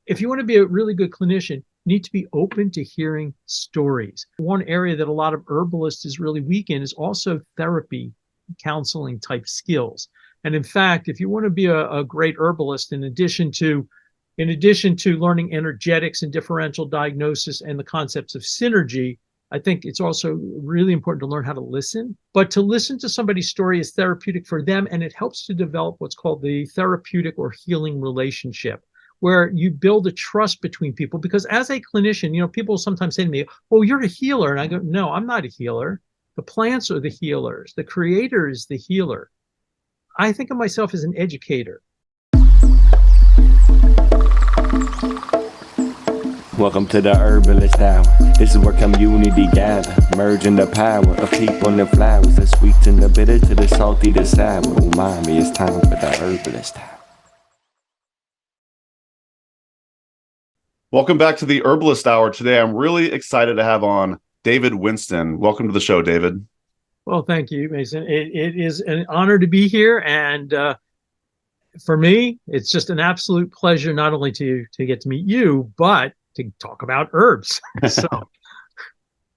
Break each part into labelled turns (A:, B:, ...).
A: if you want to be a really good clinician, you need to be open to hearing stories. One area that a lot of herbalists is really weak in is also therapy, counseling type skills. And in fact, if you want to be a great herbalist, in addition to learning energetics and differential diagnosis and the concepts of synergy, I think it's also really important to learn how to listen. But to listen to somebody's story is therapeutic for them, and it helps to develop what's called the therapeutic or healing relationship, where you build a trust between people. Because as a clinician, people sometimes say to me, "Oh, you're a healer." And I go, "No, I'm not a healer. The plants are the healers. The creator is the healer." I think of myself as an educator.
B: Welcome to the Herbalist Hour. This is where community gather, merging the power of people and flowers, the sweet and the bitter to the salty, the sour. Umami, it's time for the Herbalist Hour.
C: Welcome back to the Herbalist Hour. Today, I'm really excited to have on David Winston. Welcome to the show, David.
A: Well, thank you, Mason. It is an honor to be here, and for me, it's just an absolute pleasure not only to get to meet you, but to talk about herbs. So,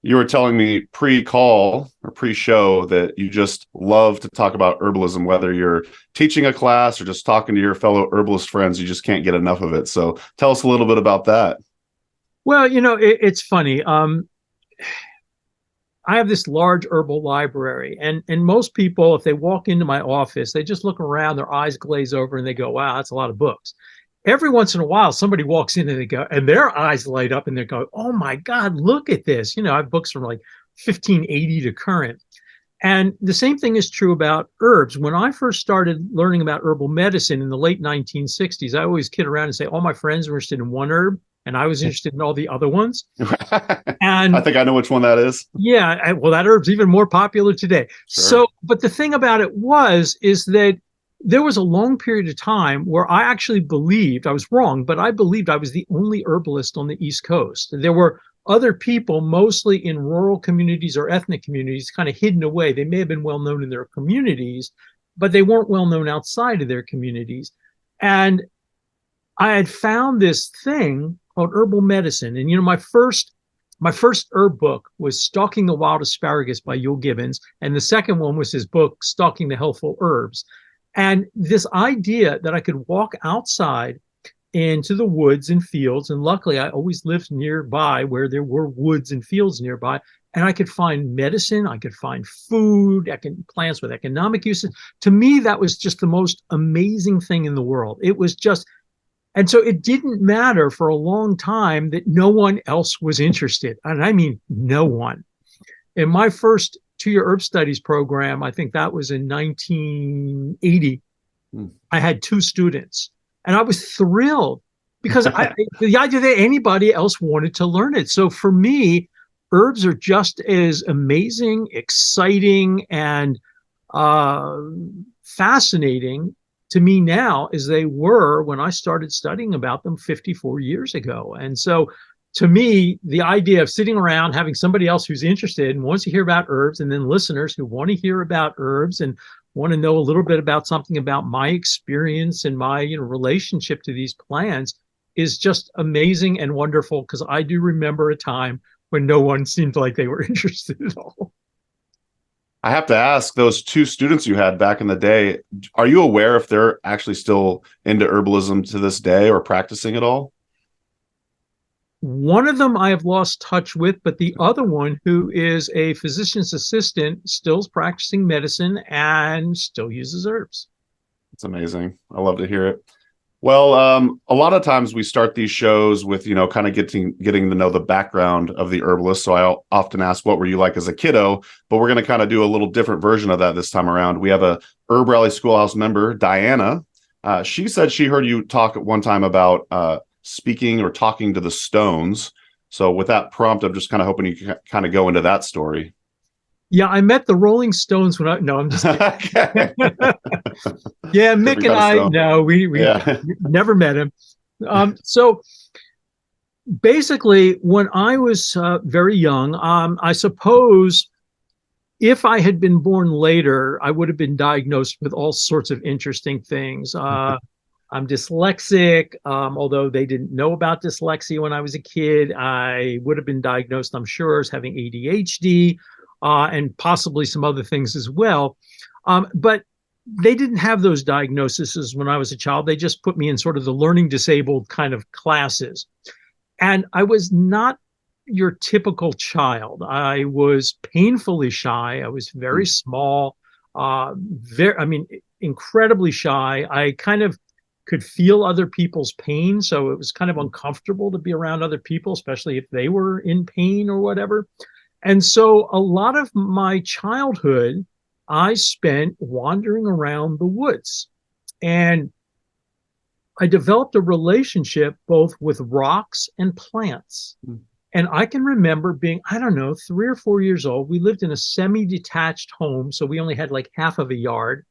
C: you were telling me pre-call or pre-show that you just love to talk about herbalism, whether you're teaching a class or just talking to your fellow herbalist friends. You just can't get enough of it. So, tell us a little bit about that.
A: Well, it's funny. I have this large herbal library, and most people, if they walk into my office, they just look around, their eyes glaze over, and they go, "Wow, that's a lot of books." Every once in a while, somebody walks in and their eyes light up, and they go, "Oh my God, look at this!" I have books from like 1580 to current. And the same thing is true about herbs. When I first started learning about herbal medicine in the late 1960s, I always kid around and say all my friends were interested in one herb, and I was interested in all the other ones. And
C: I think I know which one that is.
A: Yeah, well, that herb's even more popular today.
C: Sure.
A: So, but the thing about it is that there was a long period of time where I actually believed, I was wrong, but I believed I was the only herbalist on the East Coast. There were other people, mostly in rural communities or ethnic communities, kind of hidden away. They may have been well known in their communities, but they weren't well known outside of their communities. And I had found this thing called herbal medicine. And my first herb book was Stalking the Wild Asparagus by Yule Gibbons, and the second one was his book Stalking the Healthful Herbs. And this idea that I could walk outside into the woods and fields, and luckily I always lived nearby where there were woods and fields nearby, and I could find medicine, I could find food, plants with economic uses. To me, that was just the most amazing thing in the world. It was just, and so it didn't matter for a long time that no one else was interested. And I mean, no one. In my first two-year herb studies program, I think that was in 1980, I had 2 students. And I was thrilled because the idea that anybody else wanted to learn it. So for me, herbs are just as amazing, exciting, and fascinating to me now as they were when I started studying about them 54 years ago. And so to me, the idea of sitting around, having somebody else who's interested and wants to hear about herbs, and then listeners who want to hear about herbs and want to know a little bit about something about my experience and my relationship to these plants is just amazing and wonderful, because I do remember a time when no one seemed like they were interested at all.
C: I have to ask, those 2 students you had back in the day, are you aware if they're actually still into herbalism to this day or practicing at all?
A: One of them I have lost touch with, but the other one, who is a physician's assistant, still is practicing medicine and still uses herbs.
C: It's amazing. I love to hear it. Well, a lot of times we start these shows with, kind of getting to know the background of the herbalist. So I often ask, what were you like as a kiddo? But we're going to kind of do a little different version of that this time around. We have a Herb Rally Schoolhouse member, Diana. She said she heard you talk at one time about speaking or talking to the stones. So with that prompt, I'm just kind of hoping you can kind of go into that story.
A: Yeah, I met the Rolling Stones when no, I'm just kidding. Yeah, Mick and I, no, we never met him. So basically, when I was very young, I suppose if I had been born later, I would have been diagnosed with all sorts of interesting things. I'm dyslexic. Although they didn't know about dyslexia when I was a kid, I would have been diagnosed, I'm sure, as having ADHD and possibly some other things as well. But they didn't have those diagnoses when I was a child. They just put me in sort of the learning disabled kind of classes. And I was not your typical child. I was painfully shy. I was very small, incredibly shy. I kind of could feel other people's pain. So it was kind of uncomfortable to be around other people, especially if they were in pain or whatever. And so a lot of my childhood, I spent wandering around the woods. And I developed a relationship both with rocks and plants. And I can remember being, I don't know, 3 or 4 years old. We lived in a semi-detached home, so we only had like half of a yard.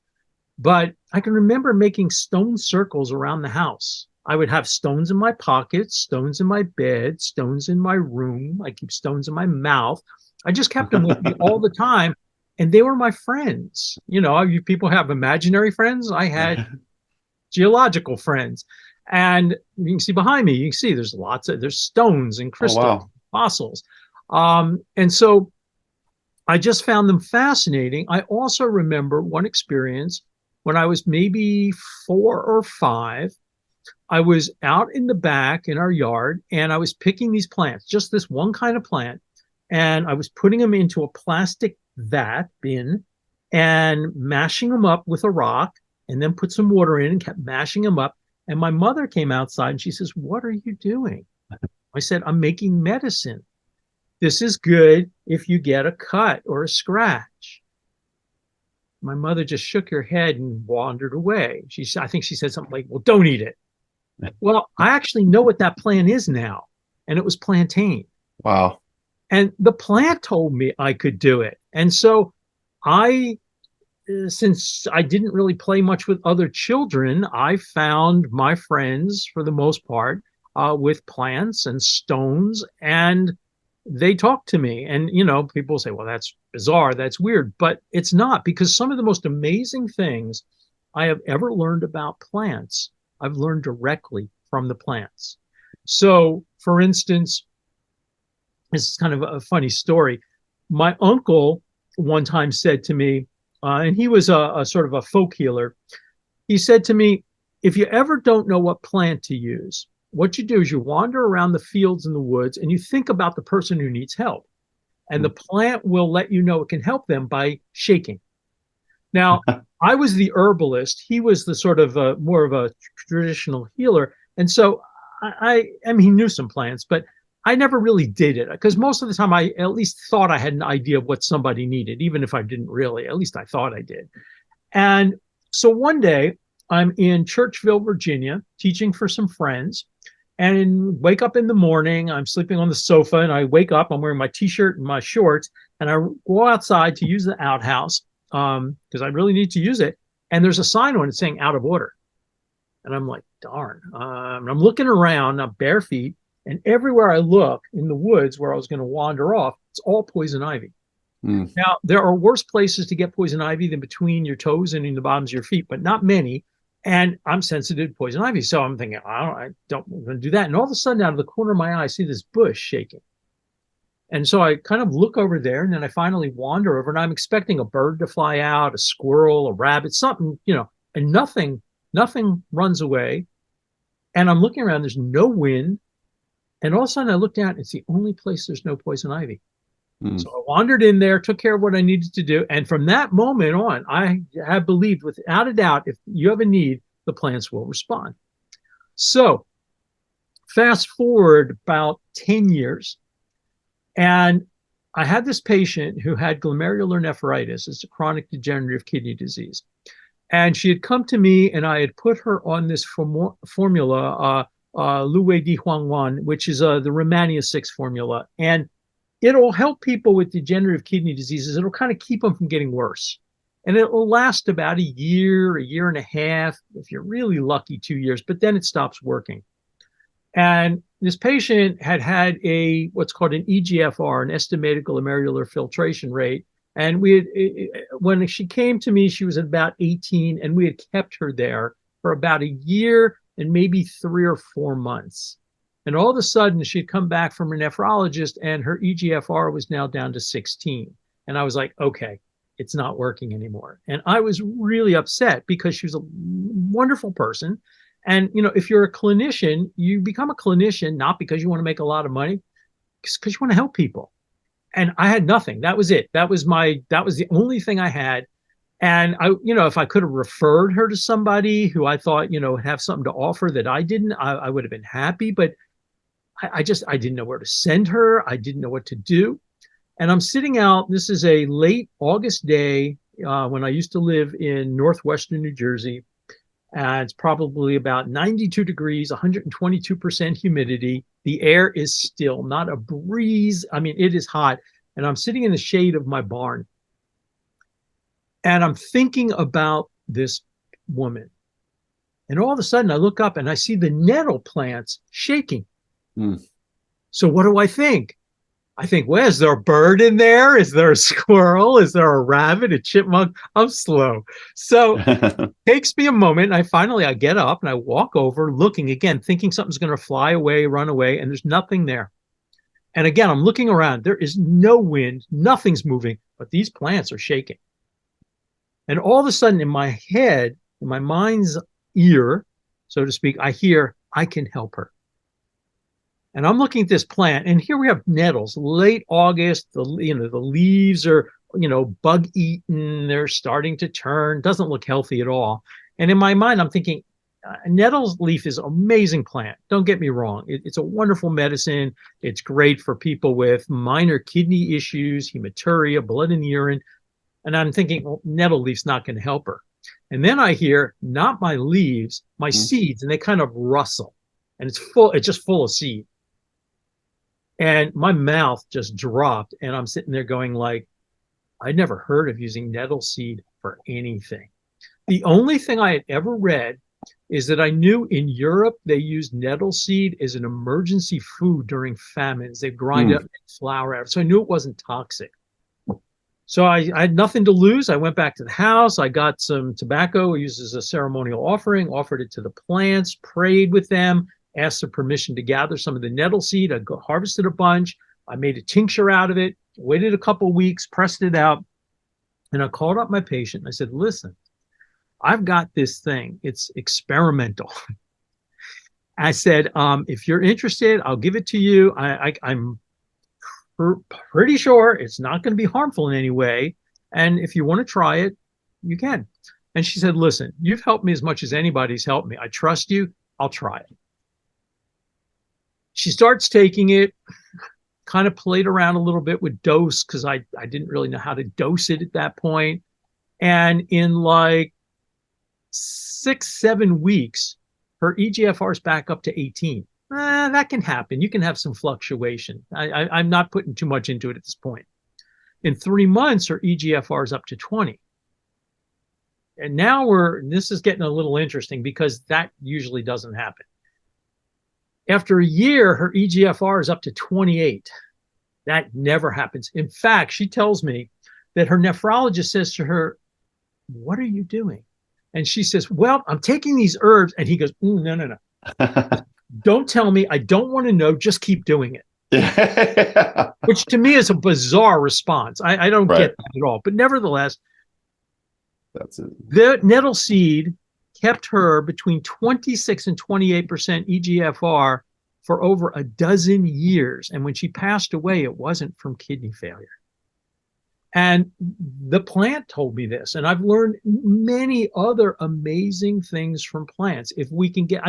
A: But I can remember making stone circles around the house. I would have stones in my pockets, stones in my bed, stones in my room. I keep stones in my mouth. I just kept them with me all the time. And they were my friends. You know, you people have imaginary friends. I had geological friends. And you can see behind me, you can see there's stones and crystals, fossils. And so I just found them fascinating. I also remember one experience when I was maybe 4 or 5. I was out in the back in our yard and I was picking these plants, just this one kind of plant. And I was putting them into a plastic bin and mashing them up with a rock, and then put some water in and kept mashing them up. And my mother came outside and she says, "What are you doing?" I said, "I'm making medicine. This is good if you get a cut or a scratch." My mother just shook her head and wandered away. I think she said something like, "Well, don't eat it." Well, I actually know what that plant is now. And it was plantain.
C: Wow.
A: And the plant told me I could do it. And so since I didn't really play much with other children, I found my friends, for the most part, with plants and stones, and they talked to me. And, you know, people say, "Well, that's bizarre, that's weird," but it's not, because some of the most amazing things I have ever learned about plants, I've learned directly from the plants. So, for instance, this is kind of a funny story. My uncle one time said to me, and he was a sort of a folk healer. He said to me, "If you ever don't know what plant to use, what you do is you wander around the fields and the woods and you think about the person who needs help. And the plant will let you know it can help them by shaking." Now, I was the herbalist. He was the sort of more of a traditional healer. And so I mean, he knew some plants, but I never really did it, because most of the time I at least thought I had an idea of what somebody needed, even if I didn't really. At least I thought I did. And so one day I'm in Churchville, Virginia, teaching for some friends, and wake up in the morning. I'm sleeping on the sofa, and I wake up. I'm wearing my T-shirt and my shorts, and I go outside to use the outhouse because I really need to use it. And there's a sign on it saying "out of order." And I'm like, darn. I'm looking around, I'm bare feet. And everywhere I look in the woods where I was going to wander off, it's all poison ivy. Now, there are worse places to get poison ivy than between your toes and in the bottoms of your feet, but not many. And I'm sensitive to poison ivy. So I'm thinking, I'm going to do that. And all of a sudden, out of the corner of my eye, I see this bush shaking. And so I kind of look over there, and then I finally wander over, and I'm expecting a bird to fly out, a squirrel, a rabbit, something, you know, and nothing runs away. And I'm looking around, there's no wind. And all of a sudden I looked down, it's the only place there's no poison ivy. So I wandered in there, took care of what I needed to do. And from that moment on, I have believed without a doubt, if you have a need, the plants will respond. So fast forward about 10 years, and I had this patient who had glomerular nephritis. It's a chronic degenerative kidney disease. And she had come to me, and I had put her on this formula, Luwei Di Huangwan, which is the Romania 6 formula. And it'll help people with degenerative kidney diseases. It'll kind of keep them from getting worse. And it will last about a year and a half, if you're really lucky, 2 years, but then it stops working. And this patient had what's called an EGFR, an estimated glomerular filtration rate. And when she came to me, she was at about 18, and we had kept her there for about a year. in maybe 3 or 4 months. And all of a sudden, she'd come back from her nephrologist and her EGFR was now down to 16. And I was like, okay, it's not working anymore. And I was really upset because she was a wonderful person. And, you know, if you're a clinician, you become a clinician not because you want to make a lot of money, because you want to help people. And I had nothing. That was it. That was the only thing I had. And I, you know, if I could have referred her to somebody who I thought, you know, have something to offer that I didn't, I would have been happy. But I didn't know where to send her. I didn't know what to do. And I'm sitting out. This is a late August day when I used to live in northwestern New Jersey. And it's probably about 92 degrees, 122% humidity. The air is still, not a breeze. I mean, it is hot. And I'm sitting in the shade of my barn. And I'm thinking about this woman. And all of a sudden I look up and I see the nettle plants shaking. So what do I think? I think, well, is there a bird in there? Is there a squirrel? Is there a rabbit, a chipmunk? I'm slow. So it takes me a moment. And I get up and I walk over looking again, thinking something's going to fly away, run away, and there's nothing there. And again, I'm looking around. There is no wind. Nothing's moving, but these plants are shaking. And all of a sudden in my head, in my mind's ear, so to speak, I hear, I can help her. And I'm looking at this plant, and here we have nettles, late August, the leaves are, bug eaten. They're starting to turn, doesn't look healthy at all. And in my mind, I'm thinking, nettles leaf is an amazing plant. Don't get me wrong. It's a wonderful medicine. It's great for people with minor kidney issues, hematuria, blood in the urine. And I'm thinking, well, nettle leaf's not going to help her. And then I hear, not my leaves, my seeds, and they kind of rustle. And it's just full of seed. And my mouth just dropped. And I'm sitting there going like, I'd never heard of using nettle seed for anything. The only thing I had ever read is that I knew in Europe they used nettle seed as an emergency food during famines. They grind it up and flour out. So I knew it wasn't toxic. So I had nothing to lose. I went back to the house. I got some tobacco, used as a ceremonial offering, offered it to the plants, prayed with them, asked for permission to gather some of the nettle seed. I harvested a bunch. I made a tincture out of it, waited a couple of weeks, pressed it out. And I called up my patient. I said, listen, I've got this thing. It's experimental. I said, if you're interested, I'll give it to you. I'm pretty sure it's not going to be harmful in any way. And if you want to try it, you can. And she said, listen, you've helped me as much as anybody's helped me. I trust you. I'll try it. She starts taking it, kind of played around a little bit with dose because I didn't really know how to dose it at that point. And in like 6-7 weeks, her EGFR is back up to 18. That can happen. You can have some fluctuation. I'm not putting too much into it at this point. In 3 months, her EGFR is up to 20. And now this is getting a little interesting because that usually doesn't happen. After a year, her EGFR is up to 28. That never happens. In fact, she tells me that her nephrologist says to her, what are you doing? And she says, well, I'm taking these herbs. And he goes, no. Don't tell me. I don't want to know. Just keep doing it. Which to me is a bizarre response. I don't get that at all. But nevertheless,
C: that's it.
A: The nettle seed kept her between 26 and 28% EGFR for over a dozen years. And when she passed away, it wasn't from kidney failure. And the plant told me this, and I've learned many other amazing things from plants. If we can get,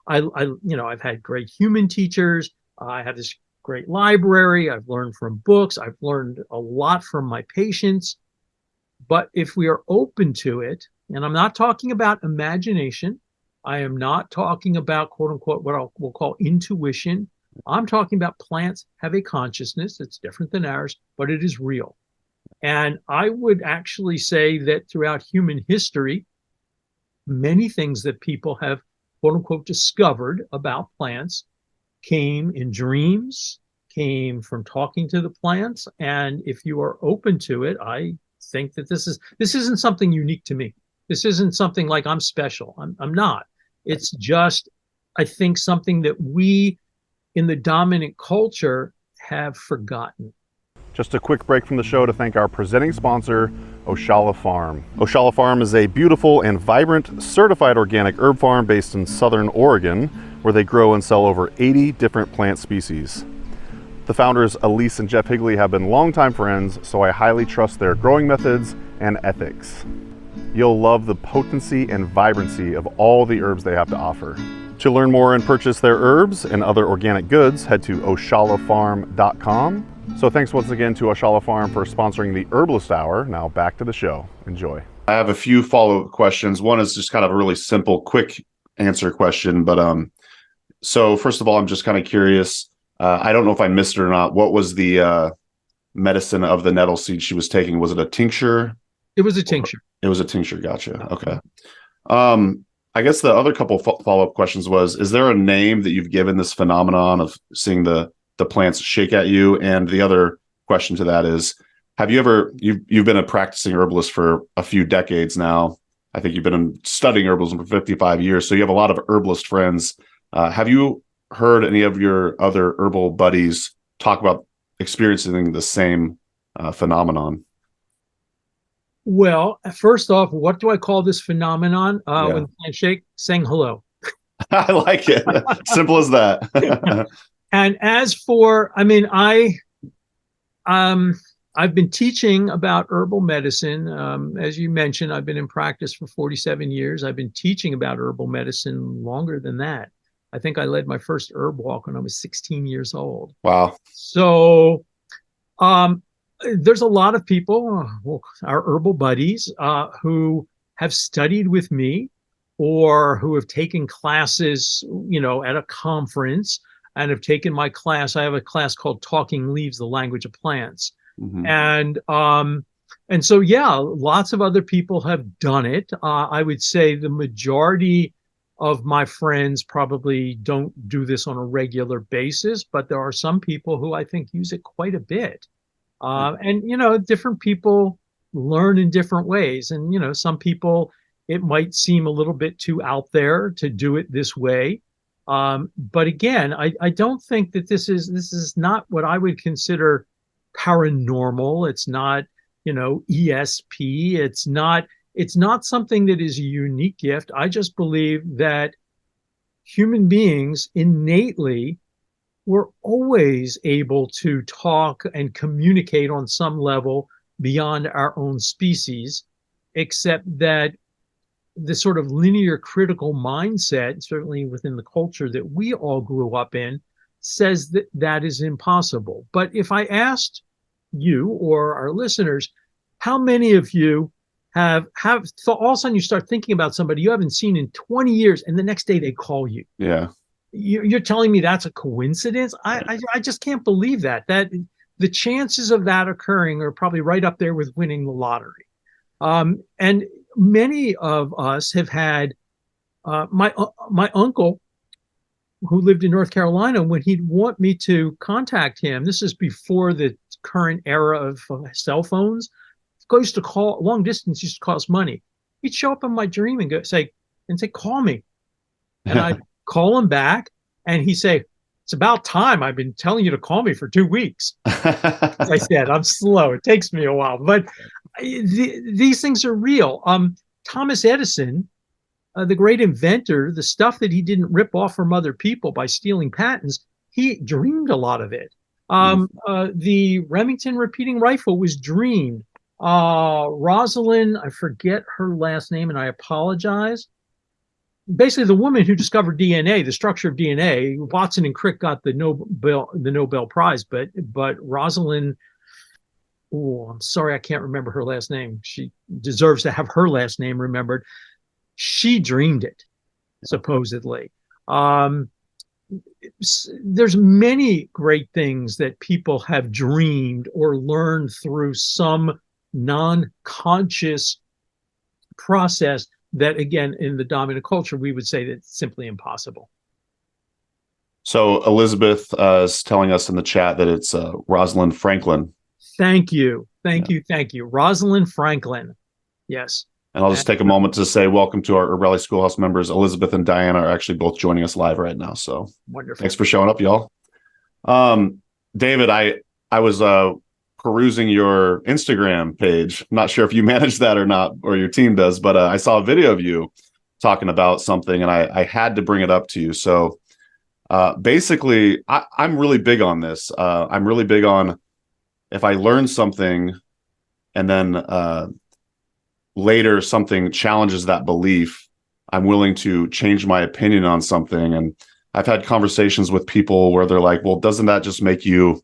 A: I've had great human teachers. I have this great library. I've learned from books. I've learned a lot from my patients. But if we are open to it, and I'm not talking about imagination, I am not talking about quote unquote, what we'll call intuition. I'm talking about plants have a consciousness. It's different than ours, but it is real. And I would actually say that throughout human history, many things that people have, quote unquote, discovered about plants came in dreams, came from talking to the plants. And if you are open to it, I think that this isn't something unique to me. This isn't something like I'm special. I'm not. It's just I think, something that we in the dominant culture have forgotten.
D: Just a quick break from the show to thank our presenting sponsor, Oshala Farm. Oshala Farm is a beautiful and vibrant certified organic herb farm based in Southern Oregon, where they grow and sell over 80 different plant species. The founders, Elise and Jeff Higley, have been longtime friends, so I highly trust their growing methods and ethics. You'll love the potency and vibrancy of all the herbs they have to offer. To learn more and purchase their herbs and other organic goods, head to oshalafarm.com. So thanks once again to Oshala Farm for sponsoring the Herbalist Hour. Now back to the show. Enjoy.
C: I have a few follow-up questions. One is just kind of a really simple, quick answer question. But so first of all, I'm just kind of curious. I don't know if I missed it or not. What was the medicine of the nettle seed she was taking? Was it a tincture?
A: It was a tincture.
C: It was a tincture. Gotcha. Okay. I guess the other couple follow-up questions was, is there a name that you've given this phenomenon of seeing the plants shake at you? And the other question to that is, have you ever, you've been a practicing herbalist for a few decades now. I think you've been studying herbalism for 55 years. So you have a lot of herbalist friends. Have you heard any of your other herbal buddies talk about experiencing the same phenomenon?
A: Well, first off, what do I call this phenomenon when plants shake? Saying hello.
C: I like it. Simple as that.
A: And as for, I mean, I've been teaching about herbal medicine. As you mentioned, I've been in practice for 47 years. I've been teaching about herbal medicine longer than that. I think I led my first herb walk when I was 16 years old.
C: Wow.
A: So there's a lot of people, our herbal buddies, who have studied with me or who have taken classes, at a conference and have taken my class. I have a class called Talking Leaves, the Language of Plants. Mm-hmm. And so, lots of other people have done it. I would say the majority of my friends probably don't do this on a regular basis, but there are some people who I think use it quite a bit. And different people learn in different ways. And, some people, it might seem a little bit too out there to do it this way. But again, I don't think that this is not what I would consider paranormal. It's not, ESP. It's not something that is a unique gift. I just believe that human beings innately were always able to talk and communicate on some level beyond our own species, except that the sort of linear critical mindset, certainly within the culture that we all grew up in, says that that is impossible. But if I asked you or our listeners, how many of you have thought, all of a sudden you start thinking about somebody you haven't seen in 20 years and the next day they call you?
C: Yeah.
A: You're telling me that's a coincidence? I just can't believe that the chances of that occurring are probably right up there with winning the lottery. And many of us have had my uncle, who lived in North Carolina, when he'd want me to contact him. This is before the current era of cell phones. Used to call long distance, used to cost money. He'd show up in my dream and say, call me. And I'd call him back and he'd say, it's about time. I've been telling you to call me for 2 weeks. As I said, I'm slow. It takes me a while, but these things are real. Thomas Edison, the great inventor, the stuff that he didn't rip off from other people by stealing patents, he dreamed a lot of it. The Remington repeating rifle was dreamed. Rosalind, I forget her last name and I apologize. Basically, the woman who discovered DNA, the structure of DNA, Watson and Crick got the Nobel Prize, but Rosalind, I'm sorry, I can't remember her last name. She deserves to have her last name remembered. She dreamed it, supposedly. There's many great things that people have dreamed or learned through some non-conscious process that, again, in the dominant culture, we would say that's simply impossible.
C: So Elizabeth is telling us in the chat that it's Rosalind Franklin.
A: Thank you. Thank you. Rosalind Franklin. Yes.
C: And I'll just take a moment to say welcome to our Herbalists Schoolhouse members. Elizabeth and Diana are actually both joining us live right now. So
A: Wonderful.
C: Thanks for showing up, y'all. David, I was perusing your Instagram page. I'm not sure if you manage that or not, or your team does, but I saw a video of you talking about something, and I had to bring it up to you. So basically, I'm really big on this. I'm really big on, if I learn something and then later something challenges that belief, I'm willing to change my opinion on something. And I've had conversations with people where they're like, well, doesn't that just make you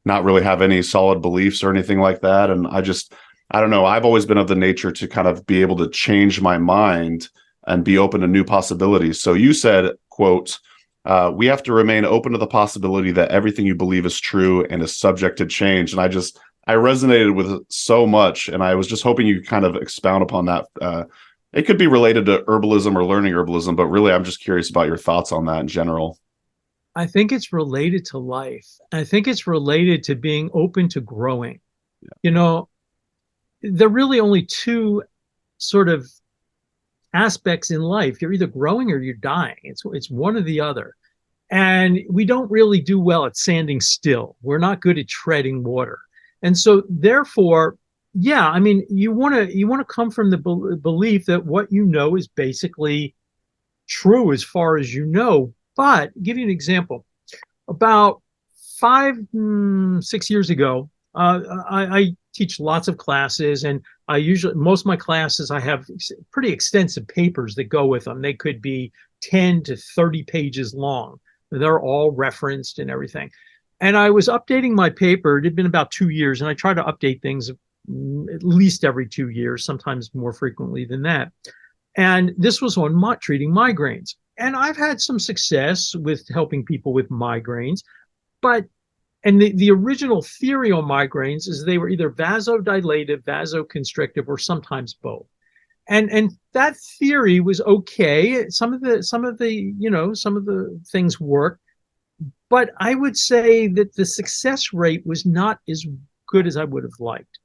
C: not really have any solid beliefs or anything like that? And I don't know. I've always been of the nature to kind of be able to change my mind and be open to new possibilities. So you said, quote, we have to remain open to the possibility that everything you believe is true and is subject to change. And I resonated with it so much. And I was just hoping you could kind of expound upon that. It could be related to herbalism or learning herbalism, but really, I'm just curious about your thoughts on that in general.
A: I think it's related to life. I think it's related to being open to growing. Yeah. You know, there are really only two sort of aspects in life. You're either growing or you're dying. It's one or the other. And we don't really do well at standing still. We're not good at treading water. And so therefore, yeah, I mean, you want to come from the belief that what you know is basically true as far as you know. But I'll give you an example. About 5-6 years ago, I teach lots of classes, and most of my classes, I have pretty extensive papers that go with them. They could be 10 to 30 pages long. They're all referenced and everything. And I was updating my paper. It had been about 2 years, and I try to update things at least every 2 years, sometimes more frequently than that. And this was on treating migraines. And I've had some success with helping people with migraines, and the original theory on migraines is they were either vasodilative, vasoconstrictive, or sometimes both. And that theory was okay. Some of the things worked, but I would say that the success rate was not as good as I would have liked.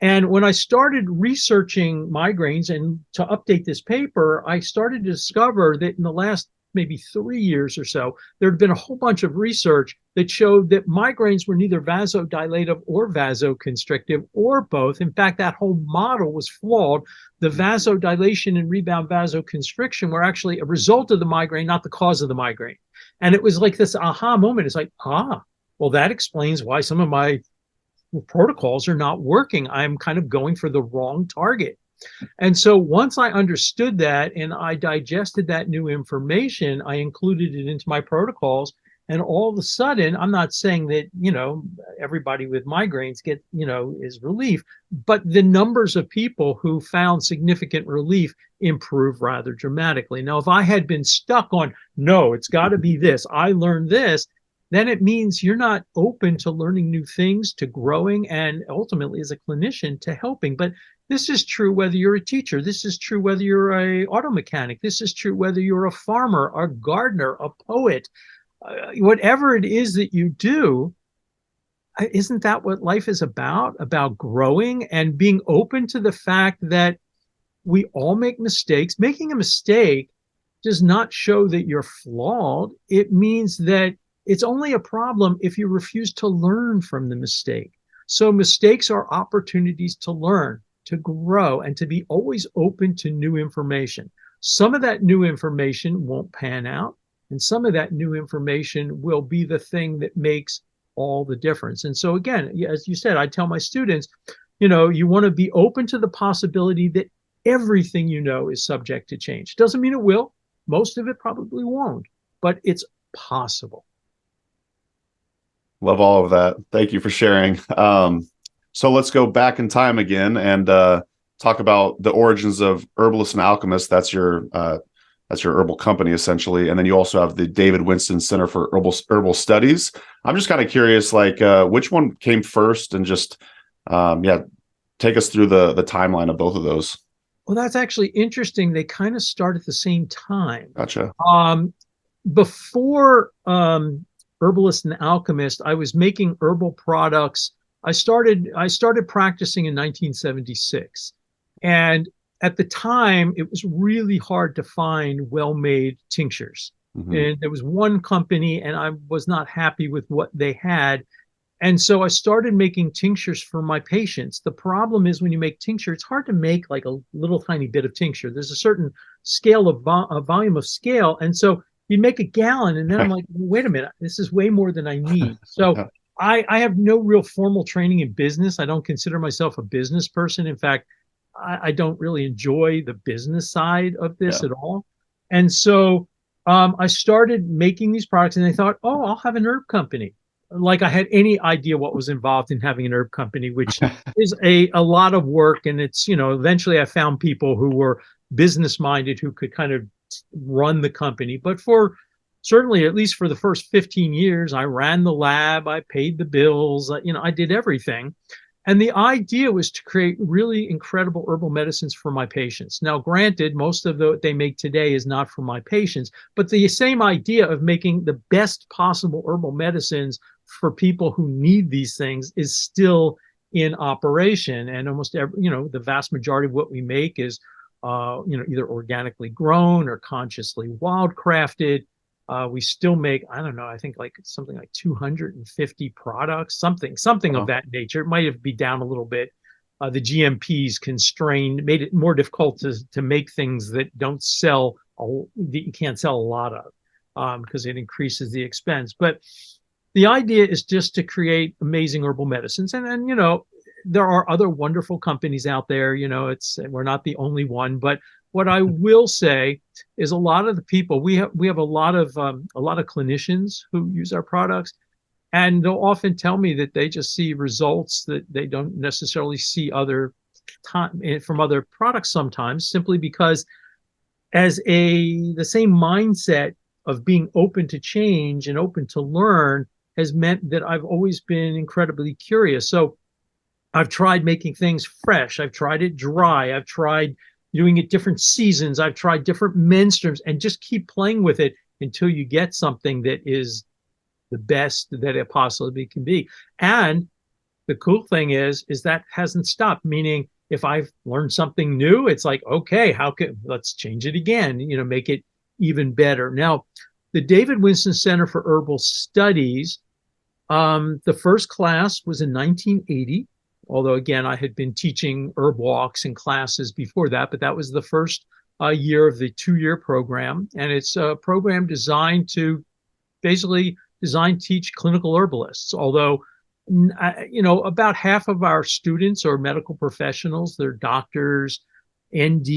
A: And when I started researching migraines and to update this paper, I started to discover that in the last maybe 3 years or so, there had been a whole bunch of research that showed that migraines were neither vasodilative or vasoconstrictive or both. In fact, that whole model was flawed. The vasodilation and rebound vasoconstriction were actually a result of the migraine, not the cause of the migraine. And it was like this aha moment. It's like, well, that explains why some of my protocols are not working. I'm kind of going for the wrong target. And so once I understood that and I digested that new information, I included it into my protocols. And all of a sudden, I'm not saying that, everybody with migraines is relief, but the numbers of people who found significant relief improved rather dramatically. Now, if I had been stuck on, no, it's got to be this, I learned this, then it means you're not open to learning new things, to growing, and ultimately as a clinician to helping. But this is true whether you're a teacher. This is true whether you're a auto mechanic. This is true whether you're a farmer, a gardener, a poet, whatever it is that you do. Isn't that what life is about growing and being open to the fact that we all make mistakes? Making a mistake does not show that you're flawed. It means that it's only a problem if you refuse to learn from the mistake. So mistakes are opportunities to learn, to grow, and to be always open to new information. Some of that new information won't pan out, and some of that new information will be the thing that makes all the difference. And so again, as you said, I tell my students, you want to be open to the possibility that everything you know is subject to change. Doesn't mean it will. Most of it probably won't, but it's possible.
C: Love all of that. Thank you for sharing. So let's go back in time again and talk about the origins of Herbalist and Alchemist. That's your herbal company, essentially. And then you also have the David Winston Center for Herbal Studies. I'm just kind of curious, which one came first, and just, take us through the timeline of both of those.
A: Well, that's actually interesting. They kind of start at the same time.
C: Gotcha.
A: Before Herbalist and Alchemist, I was making herbal products. I started practicing in 1976, and at the time, it was really hard to find well-made tinctures.
C: Mhm.
A: And there was one company, and I was not happy with what they had. And so I started making tinctures for my patients. The problem is when you make tincture, it's hard to make like a little tiny bit of tincture. There's a certain scale of volume of scale. And so you make a gallon, and then I'm like, wait a minute, this is way more than I need. So I have no real formal training in business. I don't consider myself a business person. In fact, I don't really enjoy the business side of this at all. And so I started making these products, and I thought, oh, I'll have an herb company. Like I had any idea what was involved in having an herb company, which is a lot of work. And it's, eventually I found people who were business minded who could kind of run the company. But for certainly, at least for the first 15 years, I ran the lab, I paid the bills, I did everything. And the idea was to create really incredible herbal medicines for my patients. Now, granted, most of what they make today is not for my patients, but the same idea of making the best possible herbal medicines for people who need these things is still in operation. And almost every, the vast majority of what we make is, either organically grown or consciously wildcrafted. We still make, I don't know, I think like something like 250 products, something of that nature. It might have been down a little bit. The GMPs constrained, made it more difficult to make things that don't sell, that you can't sell a lot of, because it increases the expense. But the idea is just to create amazing herbal medicines. And then, there are other wonderful companies out there, we're not the only one, but what I will say is a lot of the people we have a lot of clinicians who use our products, and they'll often tell me that they just see results that they don't necessarily see from other products sometimes, simply because the same mindset of being open to change and open to learn has meant that I've always been incredibly curious. So I've tried making things fresh. I've tried it dry. I've tried doing it different seasons. I've tried different menstruums, and just keep playing with it until you get something that is the best that it possibly can be. And the cool thing is that hasn't stopped, meaning if I've learned something new, it's like, okay, let's change it again, make it even better. Now, the David Winston Center for Herbal Studies, the first class was in 1980. Although, again, I had been teaching herb walks and classes before that, but that was the first year of the 2-year program. And it's a program designed to teach clinical herbalists. Although, about half of our students are medical professionals. They're doctors, ND,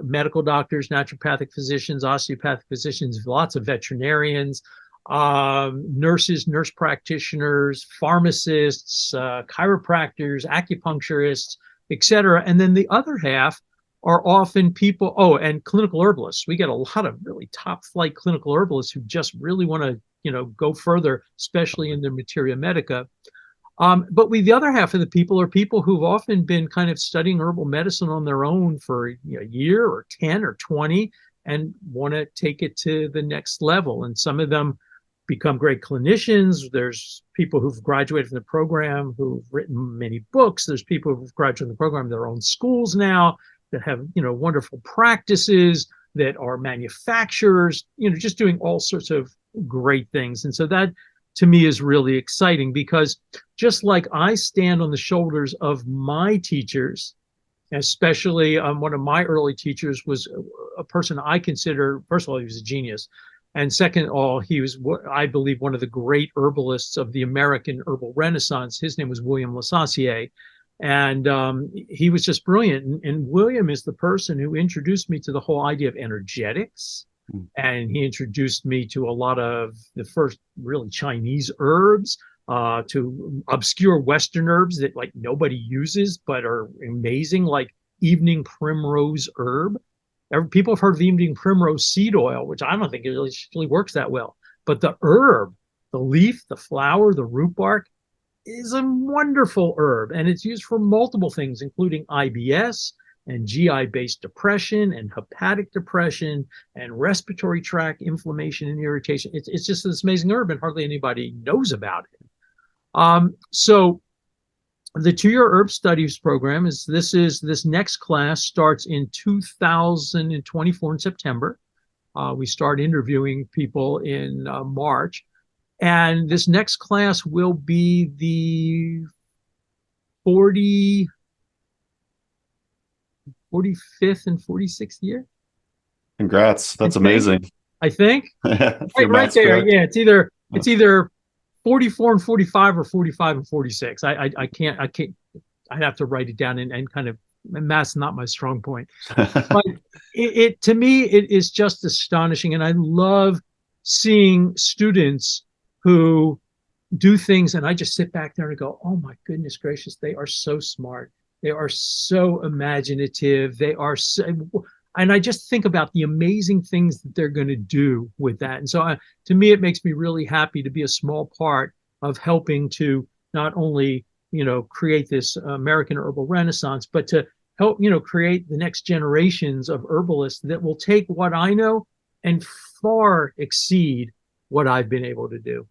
A: medical doctors, naturopathic physicians, osteopathic physicians, lots of veterinarians, nurses, nurse practitioners, pharmacists, chiropractors, acupuncturists, etc. And then the other half are often people, and clinical herbalists. We get a lot of really top flight clinical herbalists who just really want to, go further, especially in their materia medica. But the other half of the people are people who've often been kind of studying herbal medicine on their own for a year or 10 or 20 and want to take it to the next level. And some of them become great clinicians. There's people who've graduated from the program who've written many books. There's people who've graduated from the program in their own schools now that have, wonderful practices, that are manufacturers, just doing all sorts of great things. And so that, to me, is really exciting, because just like I stand on the shoulders of my teachers, especially one of my early teachers was a person I consider, first of all, he was a genius. And second of all, he was, I believe, one of the great herbalists of the American herbal renaissance. His name was William Lasassier. And he was just brilliant. And William is the person who introduced me to the whole idea of energetics. And he introduced me to a lot of the first really Chinese herbs, to obscure Western herbs that like nobody uses but are amazing, like evening primrose herb. People have heard of evening primrose seed oil, which I don't think it really works that well. But the herb, the leaf, the flower, the root bark, is a wonderful herb. And it's used for multiple things, including IBS and GI-based depression and hepatic depression and respiratory tract inflammation and irritation. It's just this amazing herb, and hardly anybody knows about it. So The 2-year Herb Studies program this next class starts in 2024 in September. We start interviewing people in March. And this next class will be the 45th and 46th year.
C: Congrats. That's amazing.
A: I think. right there.
C: Correct.
A: Yeah, it's either 44 and 45 or 45 and 46. I can't I'd have to write it down and kind of, math's not my strong point. But to me, it is just astonishing. And I love seeing students who do things and I just sit back there and go, oh my goodness gracious, they are so smart. They are so imaginative. They are so, and I just think about the amazing things that they're going to do with that. And so to me, it makes me really happy to be a small part of helping to not only, create this American herbal renaissance, but to help, create the next generations of herbalists that will take what I know and far exceed what I've been able to do.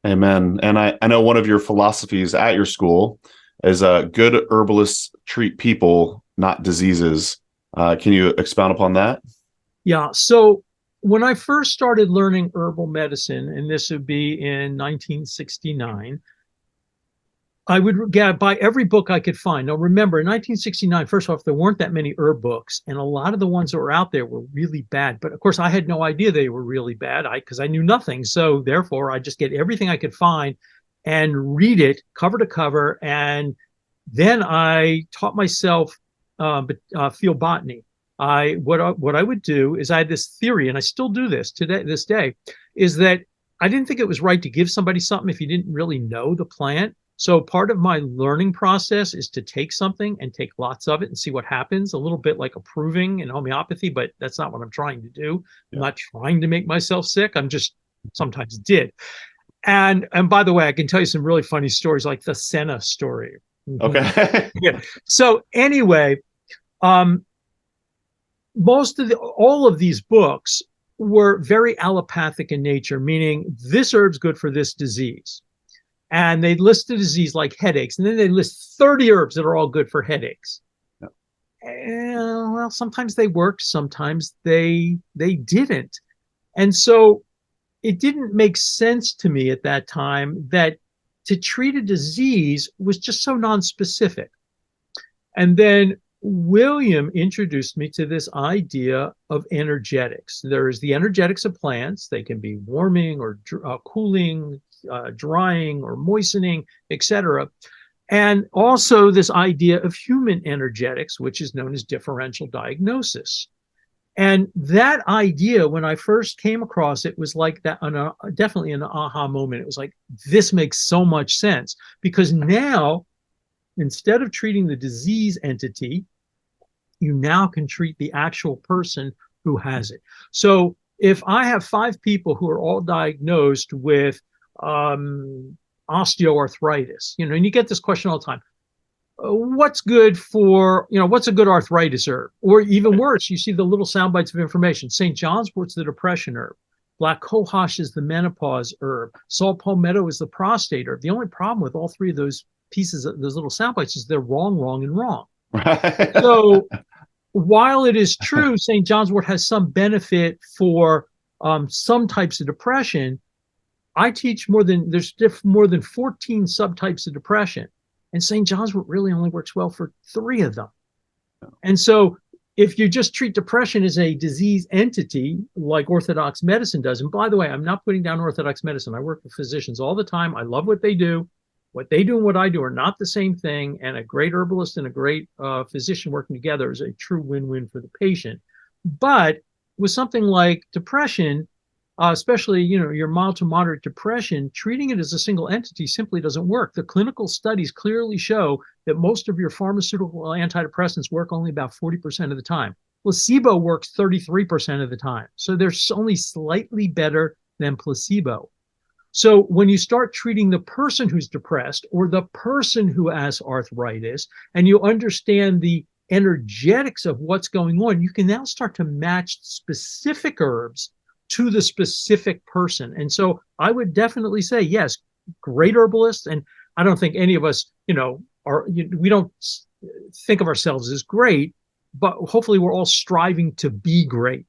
C: Amen. And I know one of your philosophies at your school is good herbalists treat people, not diseases. Can you expound upon that?
A: Yeah. So when I first started learning herbal medicine, and this would be in 1969, I would buy every book I could find. Now, remember, in 1969, first off, there weren't that many herb books, and a lot of the ones that were out there were really bad. But of course, I had no idea they were really bad because I knew nothing. So therefore, I just get everything I could find and read it cover to cover. And then I taught myself field botany. What I would do is I had this theory, and I still do this this day, is that I didn't think it was right to give somebody something if you didn't really know the plant. So part of my learning process is to take something and take lots of it and see what happens, a little bit like approving in homeopathy, but that's not what I'm trying to do. Yeah. I'm not trying to make myself sick. I'm just sometimes did. And by the way, I can tell you some really funny stories, like the Senna story.
C: Okay.
A: Yeah. So anyway, all of these books were very allopathic in nature, meaning this herb's good for this disease. And they list a disease like headaches, and then they list 30 herbs that are all good for headaches. Yeah. Well, sometimes they worked, sometimes they didn't. And so it didn't make sense to me at that time that to treat a disease was just so nonspecific. And then William introduced me to this idea of energetics. There's the energetics of plants. They can be warming or cooling, drying or moistening, etc. And also this idea of human energetics, which is known as differential diagnosis. And that idea, when I first came across it, was like that, definitely an aha moment. It was like, this makes so much sense, because now, instead of treating the disease entity, you now can treat the actual person who has it. So if I have 5 people who are all diagnosed with osteoarthritis, and you get this question all the time, what's good for, what's a good arthritis herb? Or even worse, you see the little sound bites of information. St. John's wort's the depression herb. Black cohosh is the menopause herb. Saw palmetto is the prostate herb. The only problem with all 3 of those pieces, those little sound bites, is they're wrong, wrong, and wrong. Right. So while it is true St. John's wort has some benefit for some types of depression, I teach there's more than 14 subtypes of depression, and St. John's wort really only works well for 3 of them. And so if you just treat depression as a disease entity, like Orthodox medicine does, and by the way, I'm not putting down Orthodox medicine. I work with physicians all the time. I love what they do. What they do and what I do are not the same thing, and a great herbalist and a great physician working together is a true win-win for the patient. But with something like depression, especially, your mild to moderate depression, treating it as a single entity simply doesn't work. The clinical studies clearly show that most of your pharmaceutical antidepressants work only about 40% of the time. Placebo works 33% of the time. So they're only slightly better than placebo. So when you start treating the person who's depressed or the person who has arthritis, and you understand the energetics of what's going on, you can now start to match specific herbs to the specific person. And so I would definitely say, yes, great herbalists. And I don't think any of us, we don't think of ourselves as great, but hopefully we're all striving to be great,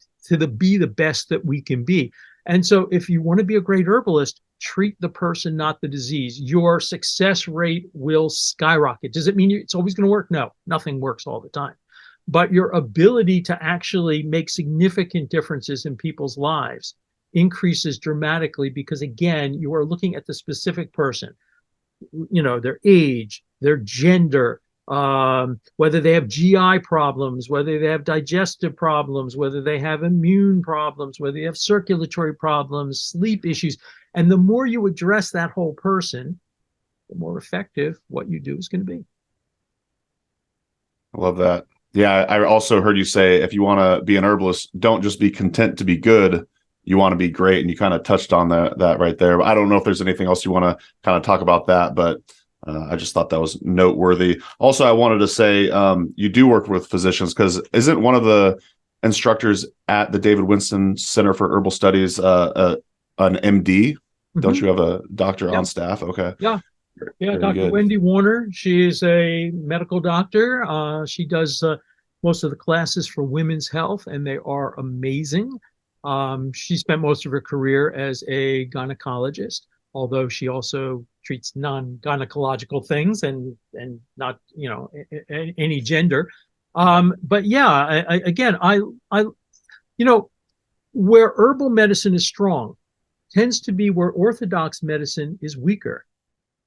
A: be the best that we can be. And so if you want to be a great herbalist, treat the person, not the disease. Your success rate will skyrocket. Does it mean it's always going to work? No, nothing works all the time. But your ability to actually make significant differences in people's lives increases dramatically because, again, you are looking at the specific person, their age, their gender, whether they have GI problems, whether they have digestive problems, whether they have immune problems, whether they have circulatory problems, sleep issues. And the more you address that whole person, the more effective what you do is going to be.
C: I love that. Yeah, I also heard you say if you want to be an herbalist, don't just be content to be good. You want to be great. And you kind of touched on that right there. I don't know if there's anything else you want to kind of talk about that, but I just thought that was noteworthy. Also, I wanted to say you do work with physicians, because isn't one of the instructors at the David Winston Center for Herbal Studies an MD? Mm-hmm. Don't you have a doctor on staff? Okay.
A: Yeah. Yeah,
C: Very
A: Dr.
C: good.
A: Wendy Warner. She is a medical doctor. She does most of the classes for women's health, and they are amazing. She spent most of her career as a gynecologist, although she also treats non-gynecological things and not, any gender. But yeah, where herbal medicine is strong tends to be where orthodox medicine is weaker.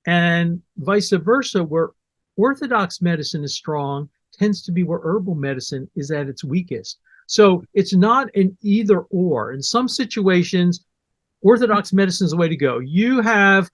A: And vice versa, where orthodox medicine is strong tends to be where herbal medicine is at its weakest. So it's not an either or. In some situations, orthodox medicine is the way to go. You have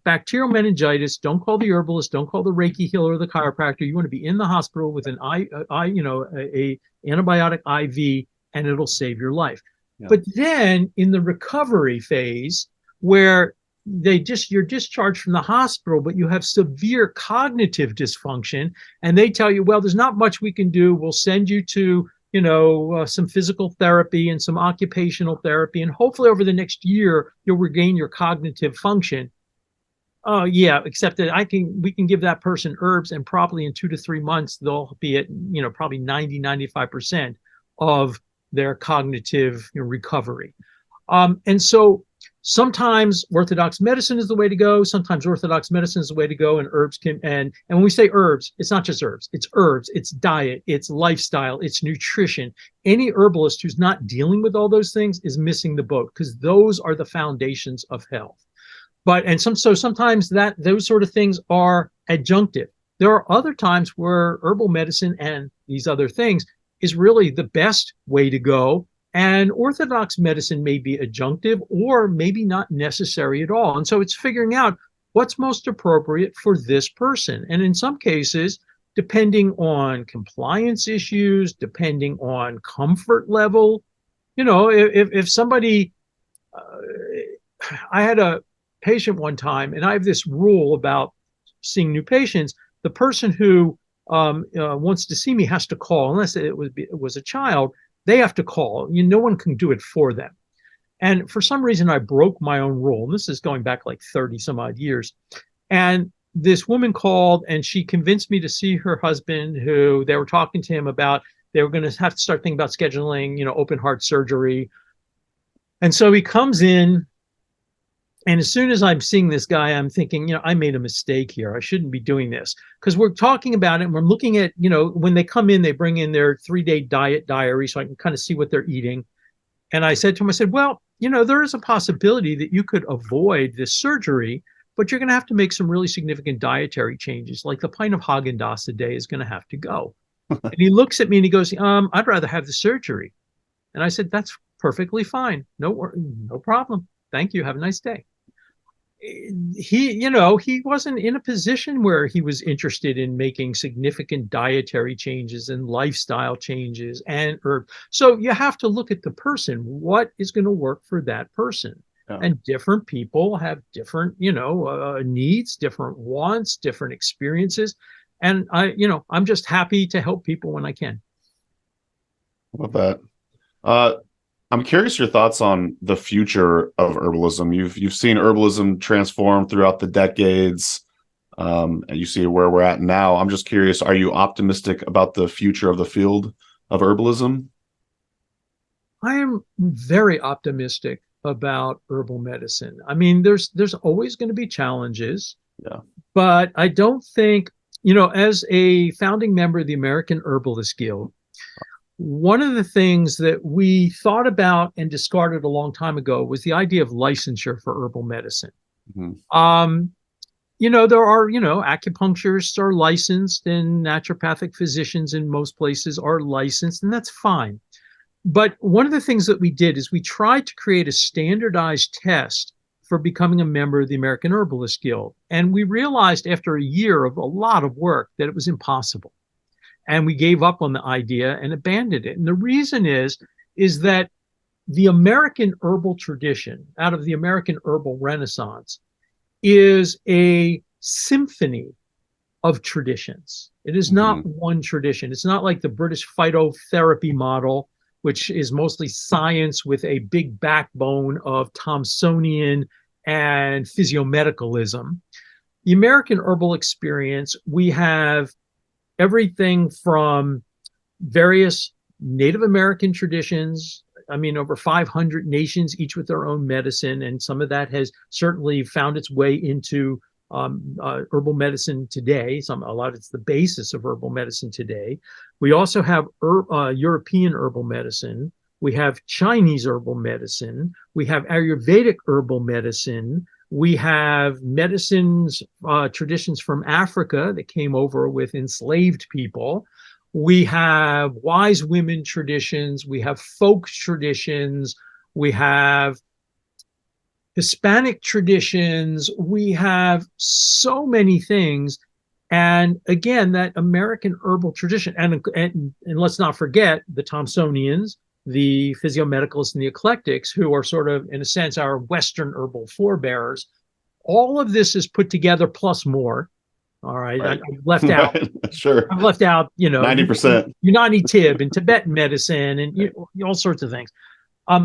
A: bacterial meningitis. Don't call the herbalist. Don't call the Reiki healer or the chiropractor. You want to be in the hospital with an a antibiotic IV, and it'll save your life. Yeah. But then in the recovery phase, where you're discharged from the hospital, but you have severe cognitive dysfunction, and they tell you, well, there's not much we can do. We'll send you to some physical therapy and some occupational therapy, and hopefully over the next year you'll regain your cognitive function. Oh yeah, except that we can give that person herbs, and probably in 2 to 3 months they'll be at probably 90-95% of their cognitive recovery. And so sometimes orthodox medicine is the way to go. Sometimes orthodox medicine is the way to go, and herbs and when we say herbs, it's not just herbs, it's diet, it's lifestyle, it's nutrition. Any herbalist who's not dealing with all those things is missing the boat, because those are the foundations of health. Sometimes those sort of things are adjunctive. There are other times where herbal medicine and these other things is really the best way to go. And orthodox medicine may be adjunctive or maybe not necessary at all. And so it's figuring out what's most appropriate for this person. And in some cases, depending on compliance issues, depending on comfort level, if somebody, I had a patient one time, and I have this rule about seeing new patients. The person who wants to see me has to call, unless it was a child. They have to call. No one can do it for them. And for some reason, I broke my own rule. This is going back like 30 some odd years. And this woman called, and she convinced me to see her husband, who they were talking to him about, they were going to have to start thinking about scheduling, open heart surgery. And so he comes in, and as soon as I'm seeing this guy, I'm thinking, I made a mistake here. I shouldn't be doing this, because we're talking about it and we're looking at, when they come in, they bring in their 3-day diet diary so I can kind of see what they're eating. And I said to him, well, there is a possibility that you could avoid this surgery, but you're going to have to make some really significant dietary changes. Like the pint of Haagen-Dazs a day is going to have to go. And he looks at me and he goes, I'd rather have the surgery. And I said, that's perfectly fine. No problem. Thank you. Have a nice day. He wasn't in a position where he was interested in making significant dietary changes and lifestyle changes and herb. So you have to look at the person. What is going to work for that person? Yeah. And different people have different, needs, different wants, different experiences. And I'm just happy to help people when I can.
C: Love that. I'm curious your thoughts on the future of herbalism. You've seen herbalism transform throughout the decades, and you see where we're at now. I'm just curious, are you optimistic about the future of the field of herbalism?
A: I am very optimistic about herbal medicine. I mean, there's always going to be challenges,
C: Yeah.
A: but I don't think, as a founding member of the American Herbalist Guild, one of the things that we thought about and discarded a long time ago was the idea of licensure for herbal medicine.
C: Mm-hmm.
A: There are, acupuncturists are licensed and naturopathic physicians in most places are licensed, and that's fine. But one of the things that we did is we tried to create a standardized test for becoming a member of the American Herbalist Guild. And we realized after a year of a lot of work that it was impossible. And we gave up on the idea and abandoned it. And the reason is that the American herbal tradition, out of the American herbal renaissance, is a symphony of traditions. It is not one tradition. It's not like the British phytotherapy model, which is mostly science with a big backbone of Thomsonian and physiomedicalism. The American herbal experience, we have everything from various Native American traditions. I mean, over 500 nations, each with their own medicine. And some of that has certainly found its way into herbal medicine today. A lot of it's the basis of herbal medicine today. We also have European herbal medicine. We have Chinese herbal medicine. We have Ayurvedic herbal medicine. We have medicines, traditions from Africa that came over with enslaved people. We have wise women traditions. We have folk traditions. We have Hispanic traditions. We have so many things. And again, that American herbal tradition, and let's not forget the Thomsonians, the physiomedicalists, and the eclectics, who are sort of, in a sense, our Western herbal forebearers. All of this is put together plus more. All right.
C: Right.
A: I've left out.
C: Sure.
A: I've left out,
C: 90%.
A: Unani Tib and Tibetan medicine and all sorts of things.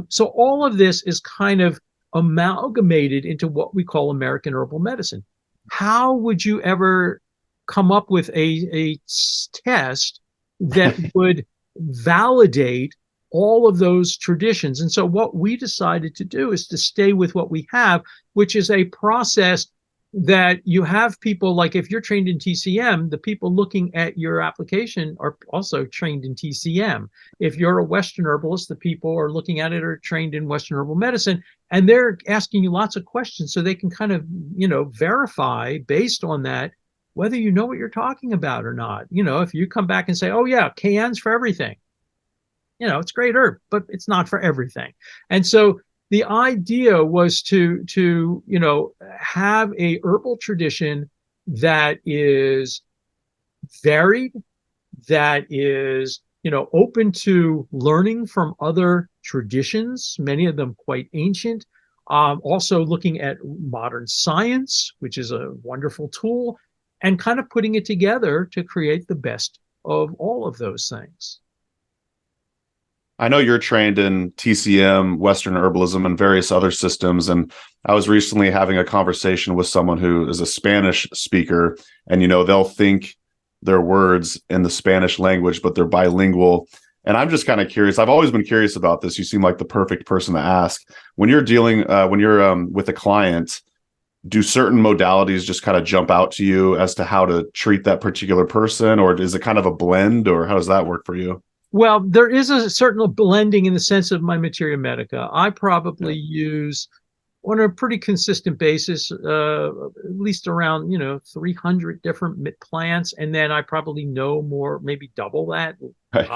A: So all of this is kind of amalgamated into what we call American herbal medicine. How would you ever come up with a test that would validate all of those traditions? And so what we decided to do is to stay with what we have, which is a process that you have people, like if you're trained in TCM, the people looking at your application are also trained in TCM. If you're a Western herbalist, the people are looking at it are trained in Western herbal medicine, and they're asking you lots of questions so they can kind of, verify based on that whether you know what you're talking about or not. If you come back and say, oh yeah, cayenne's for everything, it's great herb, but it's not for everything. And so the idea was to have a herbal tradition that is varied, that is, open to learning from other traditions, many of them quite ancient. Also looking at modern science, which is a wonderful tool, and kind of putting it together to create the best of all of those things.
C: I know you're trained in TCM, Western herbalism, and various other systems. And I was recently having a conversation with someone who is a Spanish speaker, and, they'll think their words in the Spanish language, but they're bilingual. And I'm just kind of curious. I've always been curious about this. You seem like the perfect person to ask. When you're dealing, with a client, do certain modalities just kind of jump out to you as to how to treat that particular person? Or is it kind of a blend, or how does that work for you?
A: Well, there is a certain blending in the sense of my materia medica. I probably use on a pretty consistent basis, at least around, 300 different plants. And then I probably know more, maybe double that,
C: Right.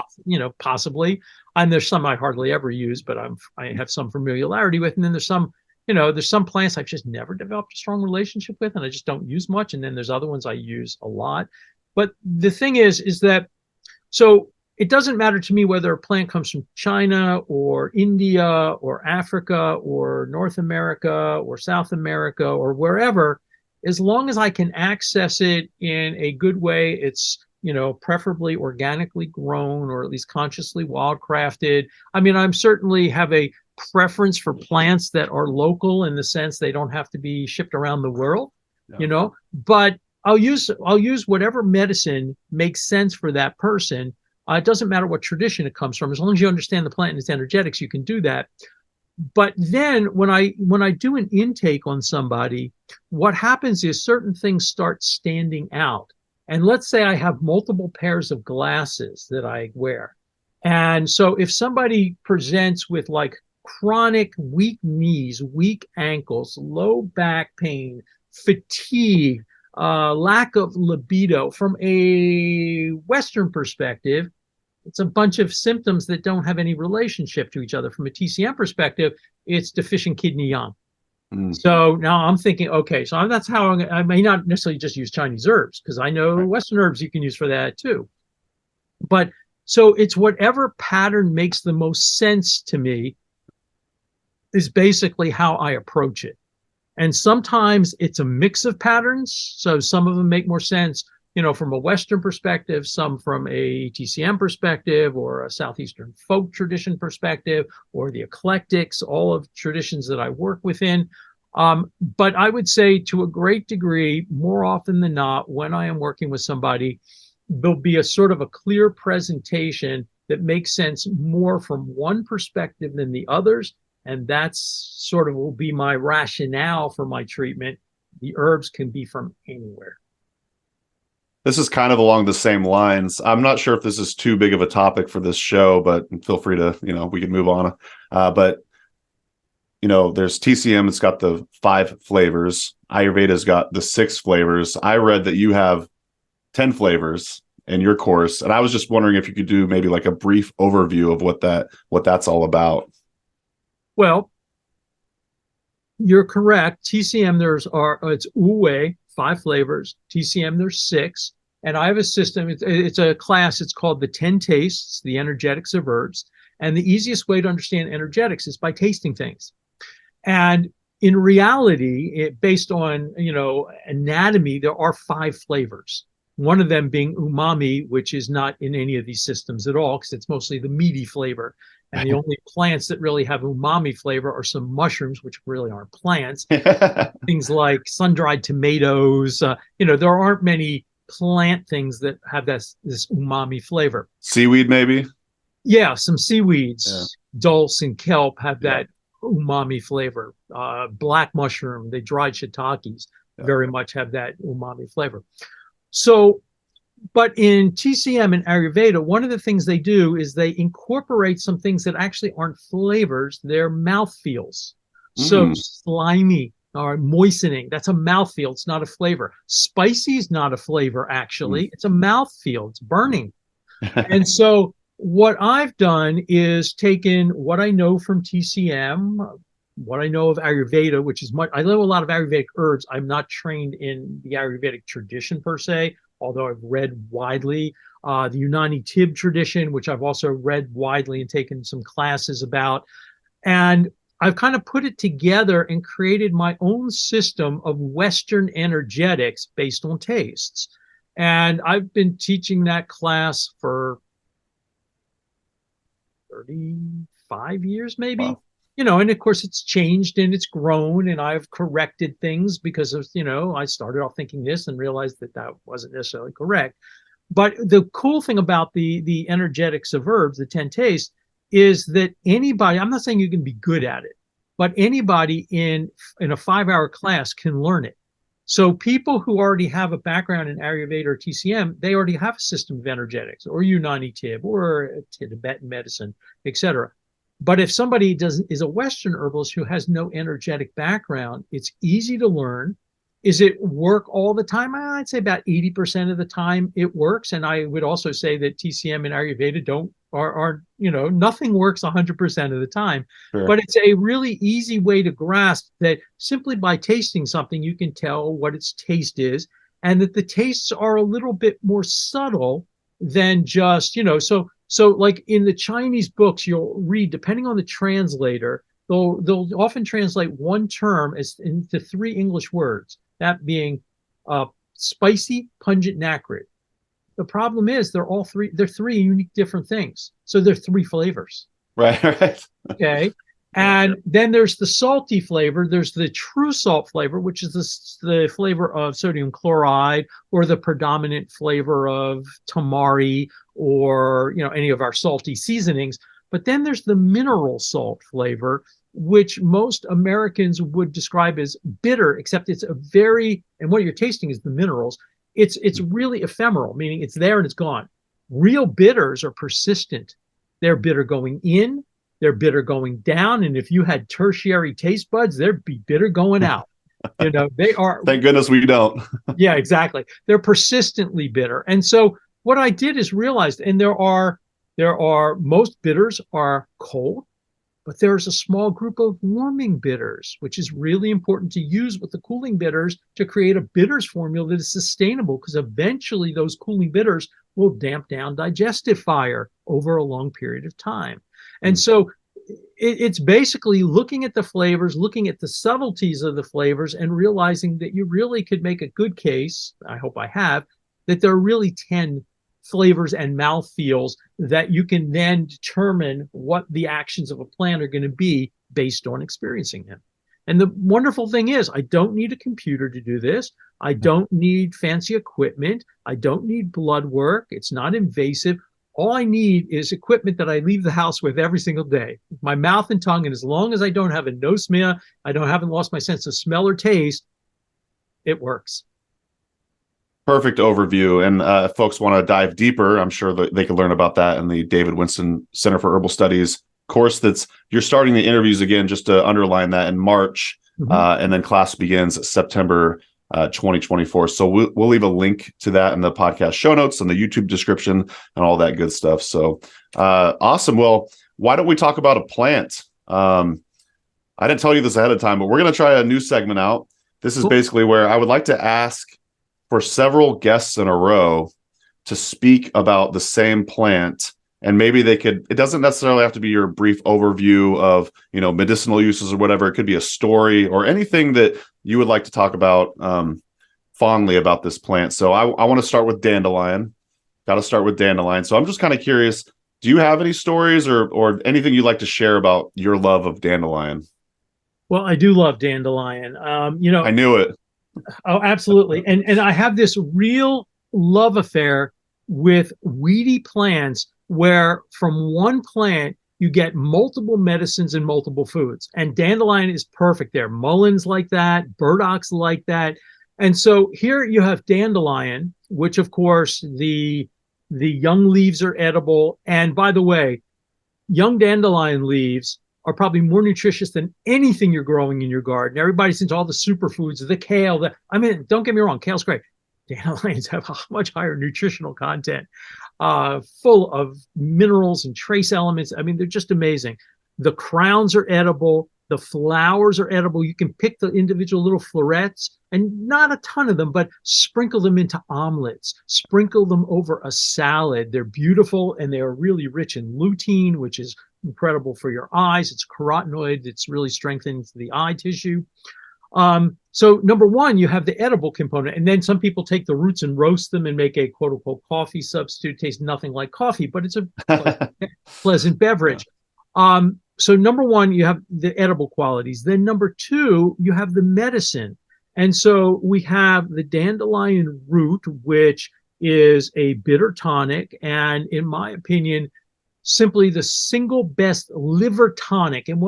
A: Possibly. And there's some I hardly ever use, but I have some familiarity with. And then there's some plants I've just never developed a strong relationship with, and I just don't use much. And then there's other ones I use a lot. But the thing is that, so it doesn't matter to me whether a plant comes from China or India or Africa or North America or South America or wherever, as long as I can access it in a good way, it's preferably organically grown or at least consciously wildcrafted. I mean, I'm certainly have a preference for plants that are local in the sense they don't have to be shipped around the world, but I'll use whatever medicine makes sense for that person. It doesn't matter what tradition it comes from. As long as you understand the plant and its energetics, you can do that. But then when I do an intake on somebody, what happens is certain things start standing out. And let's say I have multiple pairs of glasses that I wear. And so if somebody presents with like chronic weak knees, weak ankles, low back pain, fatigue, lack of libido, from a Western perspective, it's a bunch of symptoms that don't have any relationship to each other. From a TCM perspective, it's deficient kidney yang. So now I'm thinking, okay, so that's how I may not necessarily just use Chinese herbs, because I know Western herbs you can use for that too. But so it's whatever pattern makes the most sense to me is basically how I approach it. And sometimes it's a mix of patterns. So some of them make more sense, from a Western perspective, some from a TCM perspective or a Southeastern folk tradition perspective, or the eclectics, all of traditions that I work within. But I would say to a great degree, more often than not, when I am working with somebody, there'll be a sort of a clear presentation that makes sense more from one perspective than the others. And that's sort of will be my rationale for my treatment. The herbs can be from anywhere.
C: This is kind of along the same lines. I'm not sure if this is too big of a topic for this show, but feel free to, we can move on. But there's TCM. It's got the 5 flavors. Ayurveda's got the 6 flavors. I read that you have 10 flavors in your course. And I was just wondering if you could do maybe like a brief overview of what that's all about.
A: Well, you're correct. TCM, it's Wu-Wei, 5 flavors. TCM, there's 6. And I have a system, it's a class, it's called the 10 Tastes, the Energetics of Herbs. And the easiest way to understand energetics is by tasting things. And in reality, based on, anatomy, there are 5 flavors. One of them being umami, which is not in any of these systems at all, because it's mostly the meaty flavor. And the only plants that really have umami flavor are some mushrooms, which really aren't plants. Things like sun-dried tomatoes. There aren't many plant things that have this umami flavor.
C: Seaweed, maybe?
A: Yeah, some seaweeds. Yeah. Dulse and kelp have that umami flavor. Black mushroom, the dried shiitakes very much have that umami flavor. So, but in TCM and Ayurveda, one of the things they do is they incorporate some things that actually aren't flavors, they're mouthfeels. So slimy or moistening, that's a mouthfeel, it's not a flavor. Spicy is not a flavor, actually. It's a mouthfeel, it's burning. And so what I've done is taken what I know from TCM, what I know of Ayurveda, which is I know a lot of Ayurvedic herbs. I'm not trained in the Ayurvedic tradition per se, although I've read widely. The Unani Tib tradition, which I've also read widely and taken some classes about. And I've kind of put it together and created my own system of Western energetics based on tastes. And I've been teaching that class for 35 years, maybe. Wow. And of course it's changed and it's grown, and I've corrected things because of, I started off thinking this and realized that wasn't necessarily correct. But the cool thing about the energetics of herbs, the 10 tastes, is that anybody, I'm not saying you can be good at it, but anybody in a 5-hour class can learn it. So people who already have a background in Ayurveda or TCM, they already have a system of energetics, or Unani Tib, or Tibetan medicine, etc. But if somebody is a Western herbalist who has no energetic background, it's easy to learn. Is it work all the time? I'd say about 80% of the time it works. And I would also say that TCM and Ayurveda nothing works 100% of the time. Sure. But it's a really easy way to grasp that simply by tasting something, you can tell what its taste is, and that the tastes are a little bit more subtle than just, So like in the Chinese books, you'll read, depending on the translator, they'll often translate one term into 3 English words, that being spicy, pungent, and acrid. The problem is they're three unique different things. So they're three flavors.
C: Right. Right.
A: Okay. And then there's the salty flavor. There's the true salt flavor, which is the flavor of sodium chloride, or the predominant flavor of tamari, or any of our salty seasonings. But then there's the mineral salt flavor, which most Americans would describe as bitter, except it's and what you're tasting is the minerals. It's really ephemeral, meaning it's there and it's gone. Real bitters are persistent. They're bitter going in, they're bitter going down, and if you had tertiary taste buds, they'd be bitter going out. They are.
C: Thank goodness we don't.
A: Yeah, exactly. They're persistently bitter. And so what I did is realized, and there are most bitters are cold, but there's a small group of warming bitters, which is really important to use with the cooling bitters to create a bitters formula that is sustainable, because eventually those cooling bitters will damp down digestive fire over a long period of time. And so it's basically looking at the flavors, looking at the subtleties of the flavors, and realizing that you really could make a good case, I hope I have, that there are really 10 flavors and mouthfeels that you can then determine what the actions of a plant are going to be based on experiencing them. And the wonderful thing is, I don't need a computer to do this. I don't need fancy equipment. I don't need blood work. It's not invasive. All I need is equipment that I leave the house with every single day, my mouth and tongue. And as long as I don't have a nosmia, haven't lost my sense of smell or taste, it works.
C: Perfect overview. And if folks want to dive deeper, I'm sure that they can learn about that in the David Winston Center for Herbal Studies course. You're starting the interviews again, just to underline that, in March. And then class begins September 2024. So we'll leave a link to that in the podcast show notes and the YouTube description and all that good stuff. So awesome. Well, why don't we talk about a plant? I didn't tell you this ahead of time, but we're going to try a new segment out. This is basically where I would like to ask for several guests in a row to speak about the same plant. And maybe it doesn't necessarily have to be your brief overview of, medicinal uses or whatever. It could be a story or anything that you would like to talk about fondly about this plant. So I want to start with dandelion. Got to start with dandelion. So I'm just kind of curious, do you have any stories or anything you'd like to share about your love of dandelion?
A: Well, I do love dandelion.
C: I knew it.
A: Oh, absolutely. And I have this real love affair with weedy plants, where from one plant you get multiple medicines and multiple foods. And dandelion is perfect there. Mulleins like that, burdocks like that. And so here you have dandelion, which of course the young leaves are edible. And by the way, young dandelion leaves are probably more nutritious than anything you're growing in your garden. Everybody's into all the superfoods, the kale. Don't get me wrong, kale's great. Dandelions have a much higher nutritional content, full of minerals and trace elements. They're just amazing. The crowns are edible. The flowers are edible. You can pick the individual little florets, and not a ton of them, but sprinkle them into omelets, sprinkle them over a salad. They're beautiful, and they are really rich in lutein, which is incredible for your eyes. It's carotenoid. It's really strengthening the eye tissue. So number one, you have the edible component, and then some people take the roots and roast them and make a quote unquote coffee substitute. Tastes nothing like coffee, but it's a pleasant beverage. So number one, you have the edible qualities. Then number two, you have the medicine. And so we have the dandelion root, which is a bitter tonic. And in my opinion, simply the single best liver tonic. And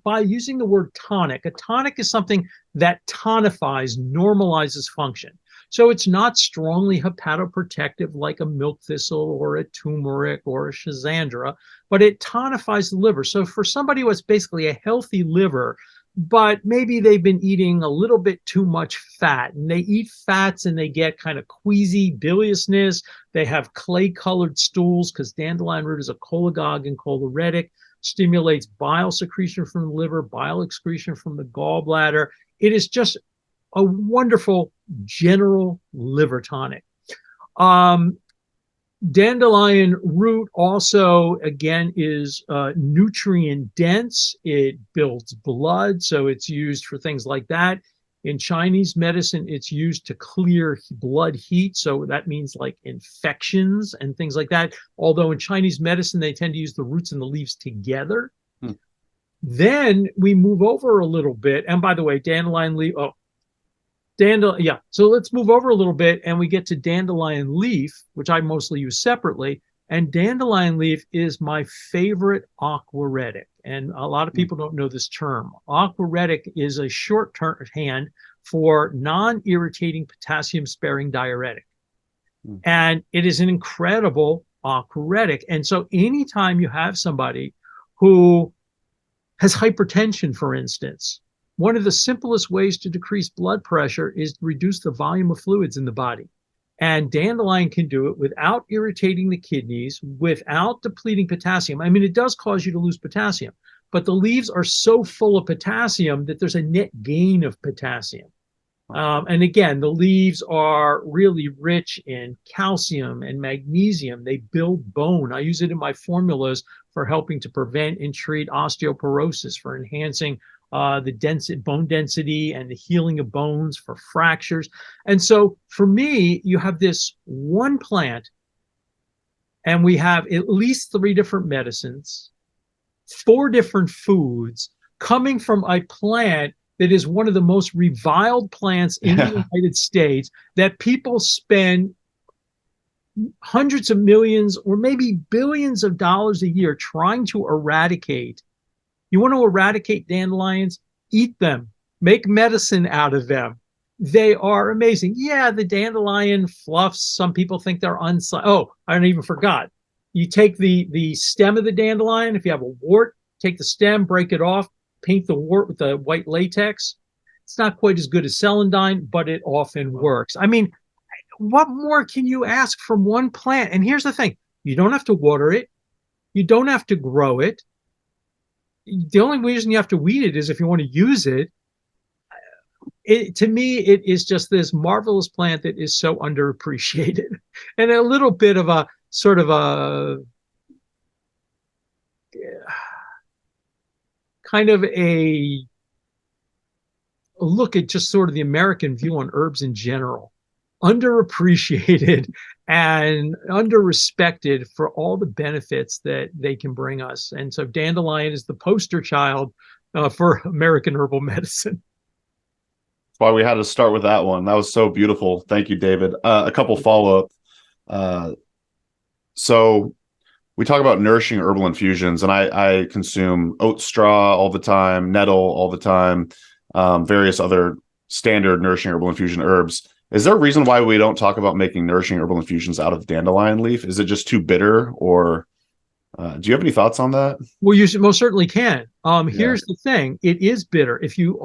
A: by using the word tonic, a tonic is something that tonifies, normalizes function. So it's not strongly hepatoprotective like a milk thistle or a turmeric or a schizandra, but it tonifies the liver. So for somebody who has basically a healthy liver, but maybe they've been eating a little bit too much fat, and they eat fats and they get kind of queasy biliousness. They have clay-colored stools because dandelion root is a cholagogue and choleretic, stimulates bile secretion from the liver, bile excretion from the gallbladder. It is just a wonderful general liver tonic. Dandelion root also, again, is nutrient dense. It builds blood, so it's used for things like that. In Chinese medicine, it's used to clear blood heat. So that means like infections and things like that. Although in Chinese medicine, they tend to use the roots and the leaves together. Then we move over a little bit. And by the way, dandelion leaf, yeah. So let's move over a little bit and we get to dandelion leaf, which I mostly use separately. And dandelion leaf is my favorite aquaretic. And a lot of people don't know this term. Aquaretic is a shorthand for non-irritating potassium-sparing diuretic. And it is an incredible aquaretic. And so anytime you have somebody who has hypertension, for instance, one of the simplest ways to decrease blood pressure is to reduce the volume of fluids in the body. And dandelion can do it without irritating the kidneys, without depleting potassium. I mean, it does cause you to lose potassium, but the leaves are so full of potassium that there's a net gain of potassium. And again, the leaves are really rich in calcium and magnesium. They build bone. I use it in my formulas for helping to prevent and treat osteoporosis, for enhancing the bone density and the healing of bones, for fractures. And so for me, you have this one plant and we have at least 3 different medicines, 4 different foods coming from a plant that is one of the most reviled plants in the United States, that people spend hundreds of millions or maybe billions of dollars a year trying to eradicate. You want to eradicate dandelions? Eat them. Make medicine out of them. They are amazing. Yeah, the dandelion fluffs, some people think they're Oh, I even forgot. You take the stem of the dandelion. If you have a wart, take the stem, break it off, paint the wart with the white latex. It's not quite as good as celandine, but it often works. I mean, what more can you ask from one plant? And here's the thing. You don't have to water it. You don't have to grow it. The only reason you have to weed it is if you want to use it. To me, it is just this marvelous plant that is so underappreciated. And a little bit of a sort of a kind of a look at just sort of the American view on herbs in general. Underappreciated and underrespected for all the benefits that they can bring us. And so dandelion is the poster child for American herbal medicine.
C: That's why we had to start with that one. That was so beautiful. Thank you, David. A couple follow-up. So we talk about nourishing herbal infusions, and I consume oat straw all the time, nettle all the time, various other standard nourishing herbal infusion herbs. Is there a reason why we don't talk about making nourishing herbal infusions out of dandelion leaf? Is it just too bitter, or do you have any thoughts on that?
A: Well, you most certainly can. Here's the thing: it is bitter. If you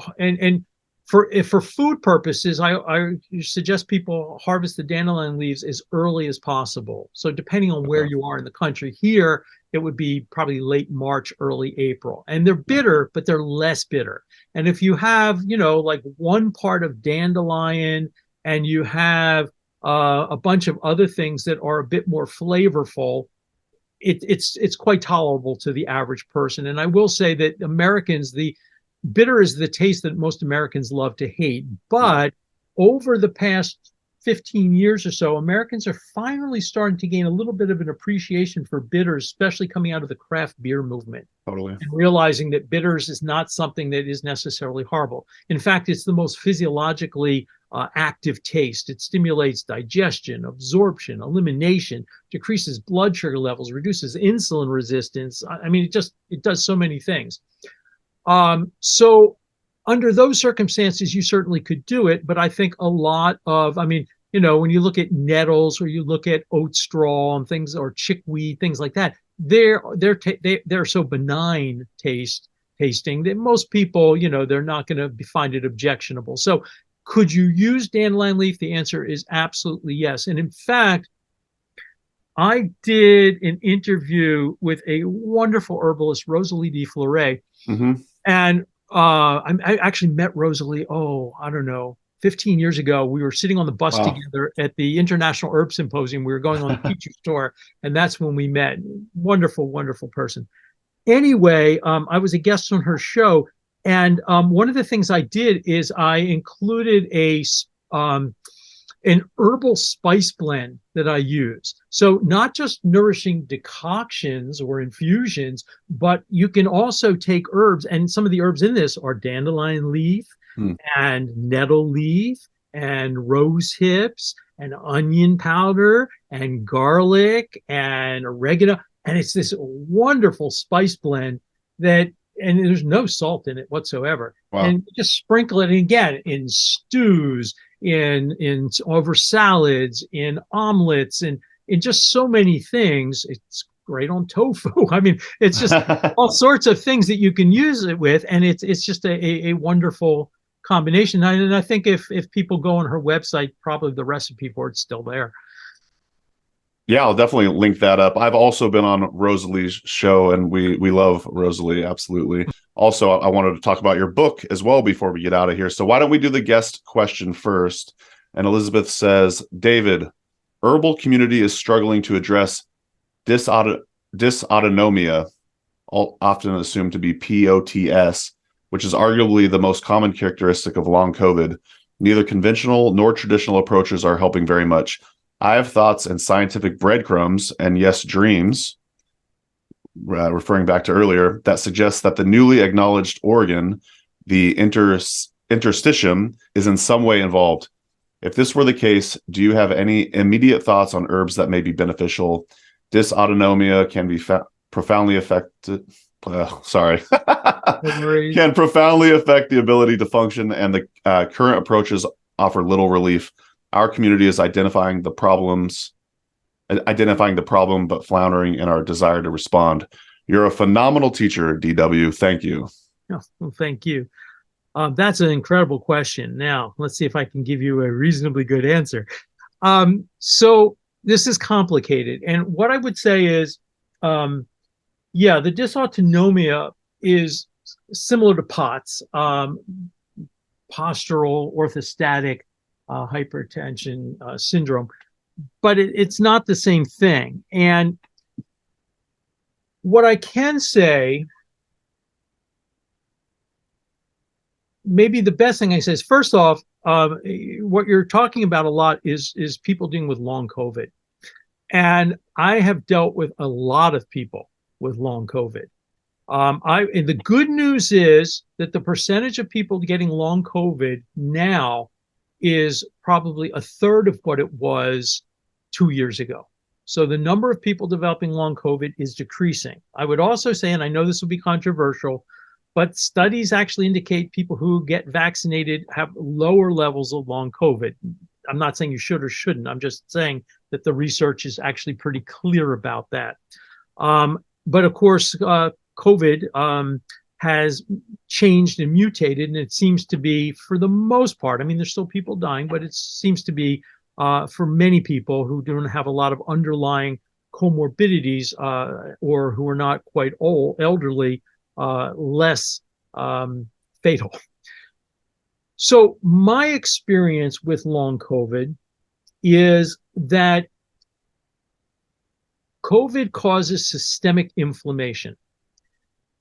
A: for food purposes, I suggest people harvest the dandelion leaves as early as possible. So depending on where you are in the country, here it would be probably late March, early April, and they're bitter, but they're less bitter. And if you have, like one part of dandelion, and you have a bunch of other things that are a bit more flavorful, it's quite tolerable to the average person. And I will say that Americans, the bitter is the taste that most Americans love to hate. But over the past 15 years or so, Americans are finally starting to gain a little bit of an appreciation for bitters, especially coming out of the craft beer movement.
C: Totally.
A: And realizing that bitters is not something that is necessarily horrible. In fact, it's the most physiologically active taste. It stimulates digestion, absorption, elimination, decreases blood sugar levels, reduces insulin resistance. I mean, it does so many things. So under those circumstances, you certainly could do it. But I think a lot of, when you look at nettles or you look at oat straw and things, or chickweed, things like that, they're so benign tasting that most people, they're not going to find it objectionable. So could you use dandelion leaf? The answer is absolutely yes. And in fact, I did an interview with a wonderful herbalist, Rosalee de Forêt. Mm-hmm. And I actually met Rosalee, 15 years ago. We were sitting on the bus together at the International Herb Symposium. We were going on the feature tour, and that's when we met. Wonderful, wonderful person. Anyway, I was a guest on her show, And one of the things I did is I included an herbal spice blend that I use. So not just nourishing decoctions or infusions, but you can also take herbs, and some of the herbs in this are dandelion leaf and nettle leaf and rose hips and onion powder and garlic and oregano. And it's this wonderful spice blend and there's no salt in it whatsoever.
C: Wow.
A: And just sprinkle it again in stews, in over salads, in omelets, and in just so many things. It's great on tofu. I mean, it's just all sorts of things that you can use it with, and it's just a wonderful combination. And I think if people go on her website, probably the recipe for it's still there.
C: Yeah, I'll definitely link that up. I've also been on Rosalee's show, and we love Rosalee, absolutely. Also, I wanted to talk about your book as well before we get out of here. So why don't we do the guest question first? And Elizabeth says, David, herbal community is struggling to address dysautonomia, often assumed to be POTS, which is arguably the most common characteristic of long COVID. Neither conventional nor traditional approaches are helping very much. I have thoughts and scientific breadcrumbs, and yes, dreams, referring back to earlier, that suggests that the newly acknowledged organ, the interstitium, is in some way involved. If this were the case, do you have any immediate thoughts on herbs that may be beneficial? Dysautonomia can be profoundly affected. Can profoundly affect the ability to function, and the current approaches offer little relief. Our community is identifying the problem, but floundering in our desire to respond. You're a phenomenal teacher, DW. Thank you.
A: Oh, well, thank you. That's an incredible question. Now, let's see if I can give you a reasonably good answer. So this is complicated. And what I would say is, the dysautonomia is similar to POTS, postural orthostatic hypertension syndrome, but it's not the same thing. And what I can say, maybe the best thing I say is, first off, what you're talking about a lot is people dealing with long COVID. And I have dealt with a lot of people with long COVID. And the good news is that the percentage of people getting long COVID now is probably a third of what it was 2 years ago. So the number of people developing long COVID is decreasing. I would also say, and I know this will be controversial, but studies actually indicate people who get vaccinated have lower levels of long COVID. I'm not saying you should or shouldn't. I'm just saying that the research is actually pretty clear about that. But of course, COVID has changed and mutated, and it seems to be, for the most part, I mean, there's still people dying, but it seems to be, for many people who don't have a lot of underlying comorbidities or who are not quite elderly, less fatal. So my experience with long COVID is that COVID causes systemic inflammation.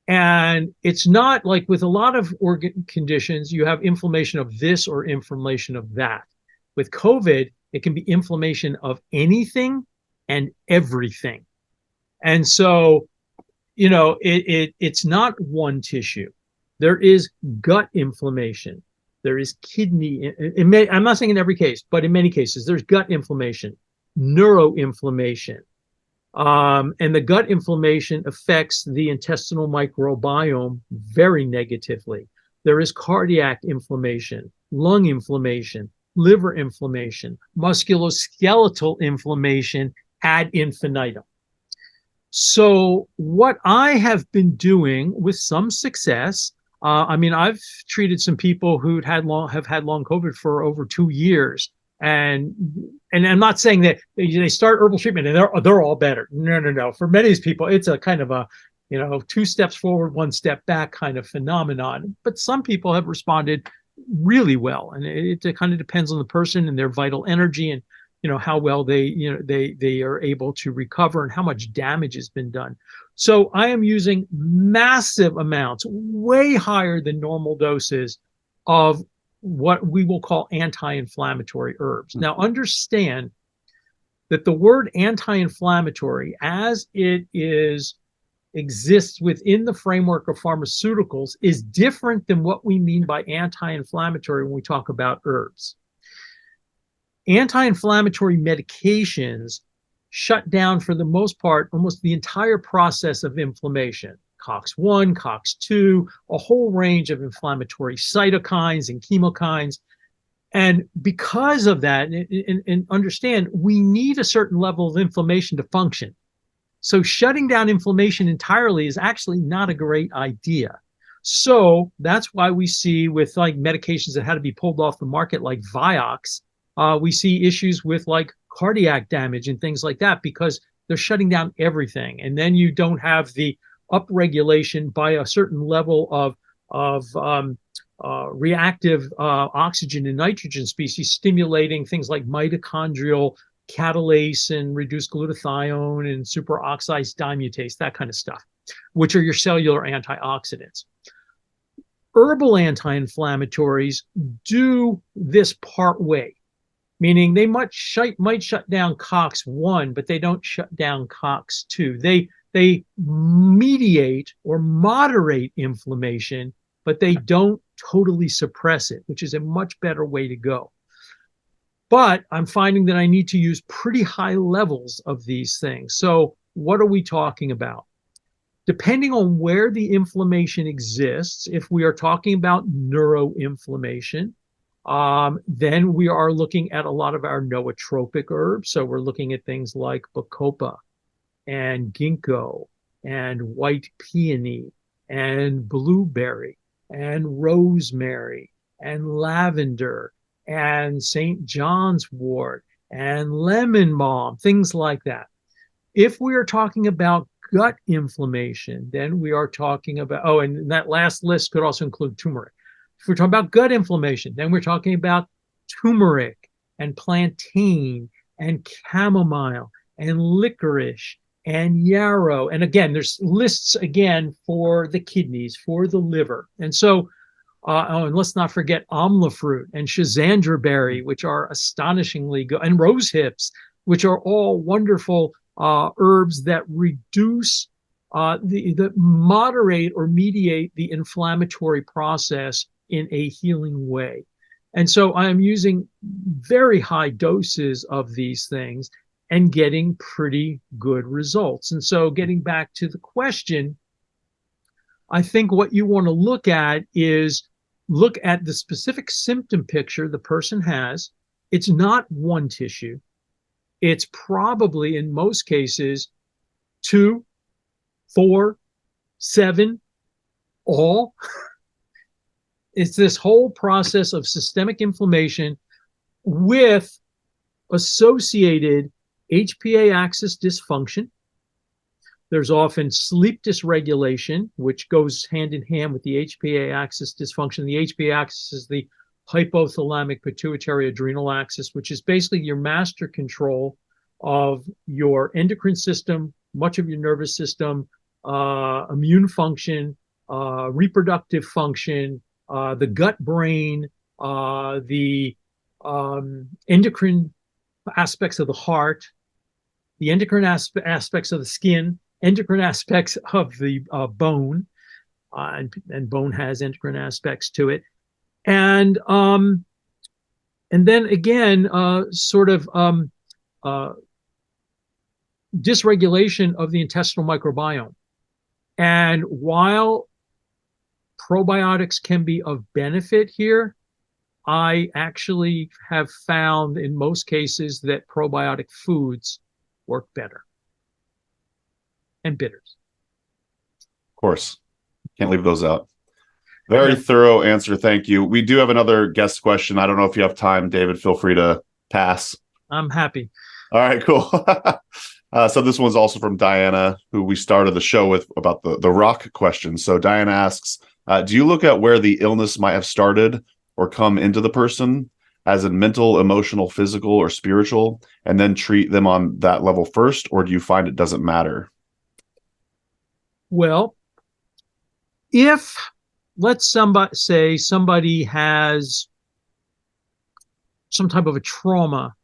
A: And it's not like with a lot of organ conditions, you have inflammation of this or inflammation of that. With COVID, it can be inflammation of anything and everything. And so, it's not one tissue. There is gut inflammation. There is kidney. I'm not saying in every case, but in many cases, there's gut inflammation, neuroinflammation. And the gut inflammation affects the intestinal microbiome very negatively. There is cardiac inflammation, lung inflammation, liver inflammation, musculoskeletal inflammation ad infinitum. So what I have been doing with some success, I've treated some people who have had long COVID for over 2 years. And I'm not saying that they start herbal treatment and they're all better. No. For many of these people, it's a kind of a, 2 steps forward, 1 step back kind of phenomenon. But some people have responded really well, and it kind of depends on the person and their vital energy and how well they are able to recover and how much damage has been done. So I am using massive amounts, way higher than normal doses of what we will call anti-inflammatory herbs. Now, understand that the word anti-inflammatory, as it exists within the framework of pharmaceuticals, is different than what we mean by anti-inflammatory when we talk about herbs. Anti-inflammatory medications shut down, for the most part, almost the entire process of inflammation. COX-1, COX-2, a whole range of inflammatory cytokines and chemokines. And because of that, and understand, we need a certain level of inflammation to function. So shutting down inflammation entirely is actually not a great idea. So that's why we see with like medications that had to be pulled off the market, like Vioxx, we see issues with like cardiac damage and things like that, because they're shutting down everything. And then you don't have the upregulation by a certain level of reactive oxygen and nitrogen species, stimulating things like mitochondrial catalase and reduced glutathione and superoxide dismutase, that kind of stuff, which are your cellular antioxidants. Herbal anti-inflammatories do this part way, meaning they might shut down COX-1, but they don't shut down COX-2. They mediate or moderate inflammation, but they don't totally suppress it, which is a much better way to go. But I'm finding that I need to use pretty high levels of these things. So what are we talking about? Depending on where the inflammation exists, if we are talking about neuroinflammation, then we are looking at a lot of our nootropic herbs. So we're looking at things like bacopa and ginkgo and white peony and blueberry and rosemary and lavender and St. John's wort and lemon balm, things like that. If we are talking about gut inflammation, then we are talking about, and that last list could also include turmeric. If we're talking about gut inflammation, then we're talking about turmeric and plantain and chamomile and licorice and yarrow. And again, there's lists again for the kidneys, for the liver. And so, and let's not forget amla fruit and schizandra berry, which are astonishingly good, and rose hips, which are all wonderful herbs that reduce, that moderate or mediate the inflammatory process in a healing way. And so I'm using very high doses of these things and getting pretty good results. And so getting back to the question, I think what you want to look at is look at the specific symptom picture the person has. It's not one tissue. It's probably, in most cases, 2, 4, 7, all. It's this whole process of systemic inflammation with associated HPA axis dysfunction. There's often sleep dysregulation, which goes hand in hand with the HPA axis dysfunction. The HPA axis is the hypothalamic pituitary adrenal axis, which is basically your master control of your endocrine system, much of your nervous system, immune function, reproductive function, the gut brain, the endocrine aspects of the heart, the endocrine aspects of the skin, endocrine aspects of the bone, and bone has endocrine aspects to it. And then again, dysregulation of the intestinal microbiome. And while probiotics can be of benefit here, I actually have found in most cases that probiotic foods work better. And bitters.
C: Of course. Can't leave those out. Very thorough answer. Thank you. We do have another guest question. I don't know if you have time, David. Feel free to pass.
A: I'm happy.
C: All right, cool. So this one's also from Diana, who we started the show with about the rock question. So Diana asks, do you look at where the illness might have started or come into the person, as in mental, emotional, physical, or spiritual, and then treat them on that level first, or do you find it doesn't matter?
A: Well, if let's say somebody has some type of a trauma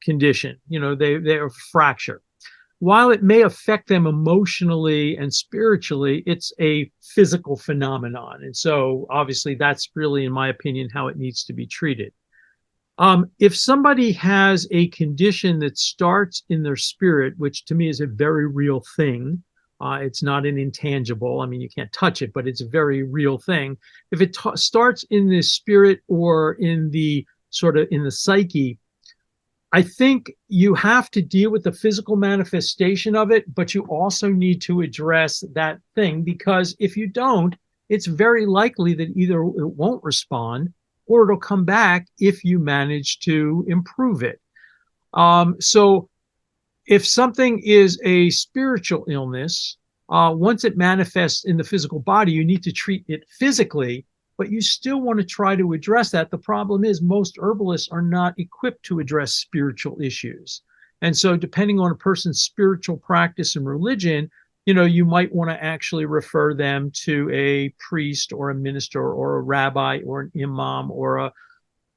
A: condition, they have a fracture. While it may affect them emotionally and spiritually, it's a physical phenomenon. And so obviously that's really, in my opinion, how it needs to be treated. If somebody has a condition that starts in their spirit, which to me is a very real thing, it's not an intangible. I mean, you can't touch it, but it's a very real thing. If it starts in the spirit or in the in the psyche, I think you have to deal with the physical manifestation of it, but you also need to address that thing, because if you don't, it's very likely that either it won't respond or it'll come back if you manage to improve it. So if something is a spiritual illness, once it manifests in the physical body, you need to treat it physically, but you still want to try to address that. The problem is most herbalists are not equipped to address spiritual issues. And so depending on a person's spiritual practice and religion, you might want to actually refer them to a priest or a minister or a rabbi or an imam or a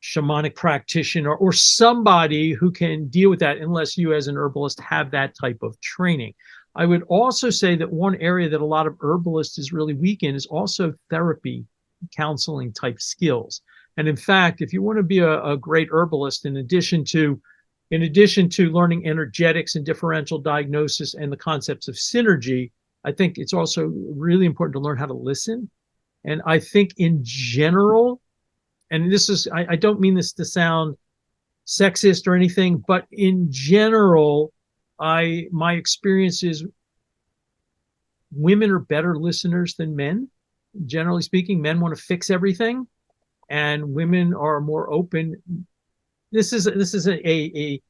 A: shamanic practitioner or somebody who can deal with that, unless you as an herbalist have that type of training. I would also say that one area that a lot of herbalists is really weak in is also therapy, counseling type skills. And in fact, if you want to be a great herbalist, in addition to learning energetics and differential diagnosis and the concepts of synergy, I think it's also really important to learn how to listen. And I think in general, and I don't mean this to sound sexist or anything, but in general, my experience is women are better listeners than men. Generally speaking, men want to fix everything, and women are more open. This is a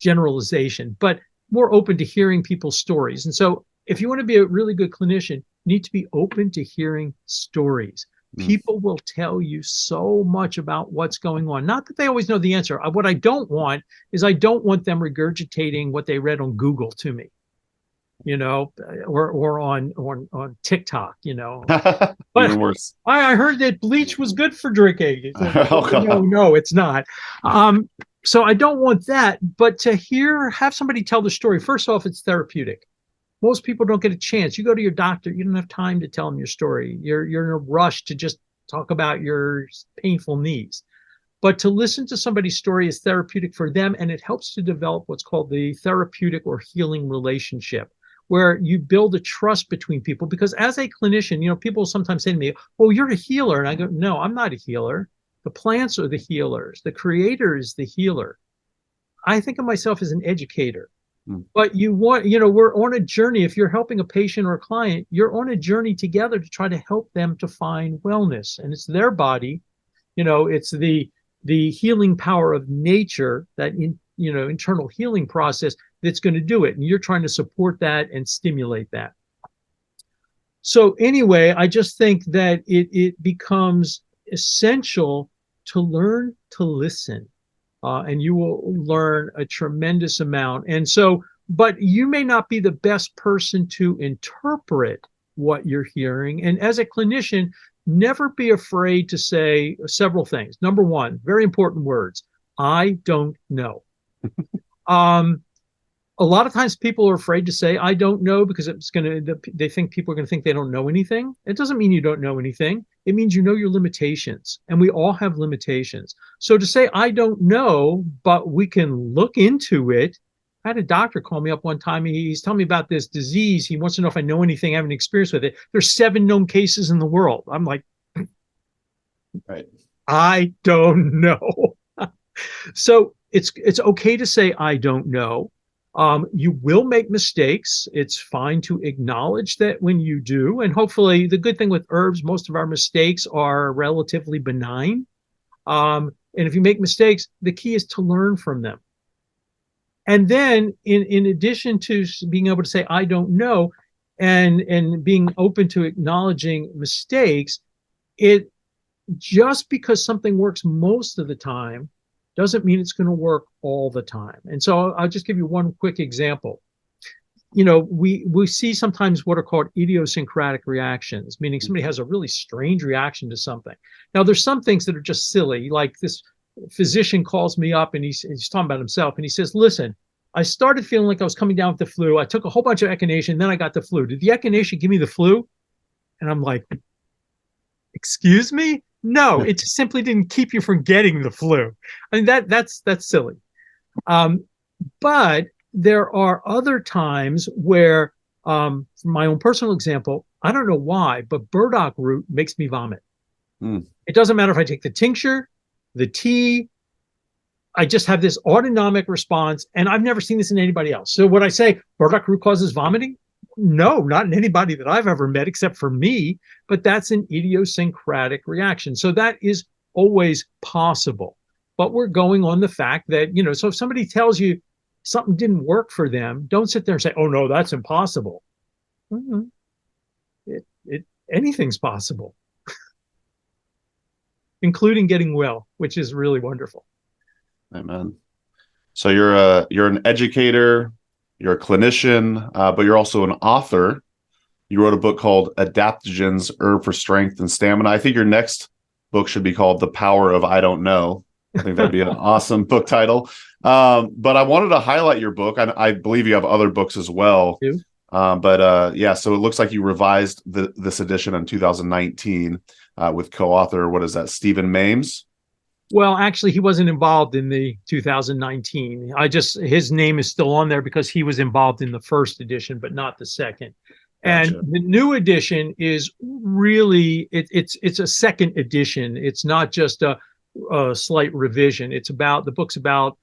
A: generalization, but more open to hearing people's stories. And so if you want to be a really good clinician, you need to be open to hearing stories. People will tell you so much about what's going on. Not that they always know the answer. What I don't want is I don't want them regurgitating what they read on Google to me, or on TikTok, But
C: Even worse.
A: I heard that bleach was good for drinking.
C: Oh, God.
A: No, it's not. So I don't want that. But to have somebody tell the story, first off, it's therapeutic. Most people don't get a chance. You go to your doctor, you don't have time to tell them your story. You're in a rush to just talk about your painful knees. But to listen to somebody's story is therapeutic for them, and it helps to develop what's called the therapeutic or healing relationship, where you build a trust between people. Because as a clinician, people sometimes say to me, "Oh, you're a healer." And I go, "No, I'm not a healer. The plants are the healers. The creator is the healer." I think of myself as an educator. But we're on a journey. If you're helping a patient or a client, you're on a journey together to try to help them to find wellness. And it's their body, it's the healing power of nature, that internal healing process that's going to do it. And you're trying to support that and stimulate that. So anyway, I just think that it becomes essential to learn to listen. And you will learn a tremendous amount. And so, but you may not be the best person to interpret what you're hearing. And as a clinician, never be afraid to say several things. Number one, very important words: I don't know. A lot of times people are afraid to say I don't know because they think people are going to think they don't know anything. It doesn't mean you don't know anything. It means you know your limitations, and we all have limitations. So to say I don't know, but we can look into it. I had a doctor call me up one time. He's telling me about this disease. He wants to know if I know anything, I have any experience with it. There's 7 known cases in the world. I'm like,
C: right.
A: I don't know. So it's okay to say I don't know. You will make mistakes. It's fine to acknowledge that when you do. And hopefully the good thing with herbs, most of our mistakes are relatively benign. And if you make mistakes, the key is to learn from them. And then in addition to being able to say, I don't know, and being open to acknowledging mistakes, it just because something works most of the time doesn't mean it's going to work all the time. And so I'll just give you one quick example. we see sometimes what are called idiosyncratic reactions, meaning somebody has a really strange reaction to something. Now, there's some things that are just silly, like this physician calls me up and he's talking about himself, and he says, listen, I started feeling like I was coming down with the flu. I took a whole bunch of echinacea, and then I got the flu. Did the echinacea give me the flu? And I'm like, excuse me? No, it just simply didn't keep you from getting the flu. I mean, that's silly. But there are other times where, from my own personal example, I don't know why, but burdock root makes me vomit. It doesn't matter if I take the tincture, the tea, I just have this autonomic response, and I've never seen this in anybody else. So would I say burdock root causes vomiting? No, not in anybody that I've ever met except for me, but that's an idiosyncratic reaction. So that is always possible. But we're going on the fact that, so if somebody tells you something didn't work for them, don't sit there and say, oh, no, that's impossible. Anything's possible, including getting well, which is really wonderful.
C: Amen. So you're an educator, you're a clinician, but you're also an author. You wrote a book called Adaptogens, Herb for Strength and Stamina. I think your next book should be called The Power of I Don't Know. I think that'd be an awesome book title. But I wanted to highlight your book. I believe you have other books as well. So it looks like you revised this edition in 2019 with co-author, what is that, Stephen Mames?
A: Well, actually, he wasn't involved in the 2019. His name is still on there because he was involved in the first edition, but not the second. Gotcha. And the new edition is really, it's a second edition. It's not just a slight revision. The book's about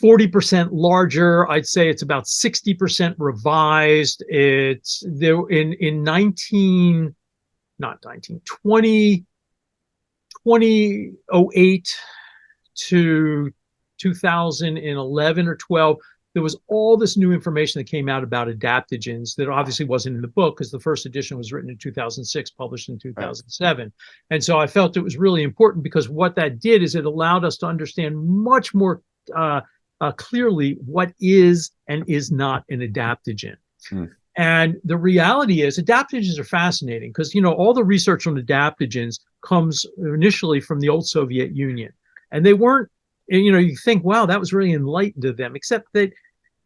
A: 40% larger. I'd say it's about 60% revised. It's there in 2008 to 2011 or 12, there was all this new information that came out about adaptogens that obviously wasn't in the book because the first edition was written in 2006, published in 2007. And so I felt it was really important because what that did is it allowed us to understand much more clearly what is and is not an adaptogen. And the reality is adaptogens are fascinating because, all the research on adaptogens comes initially from the old Soviet Union. And they weren't, you think, wow, that was really enlightened of them, except that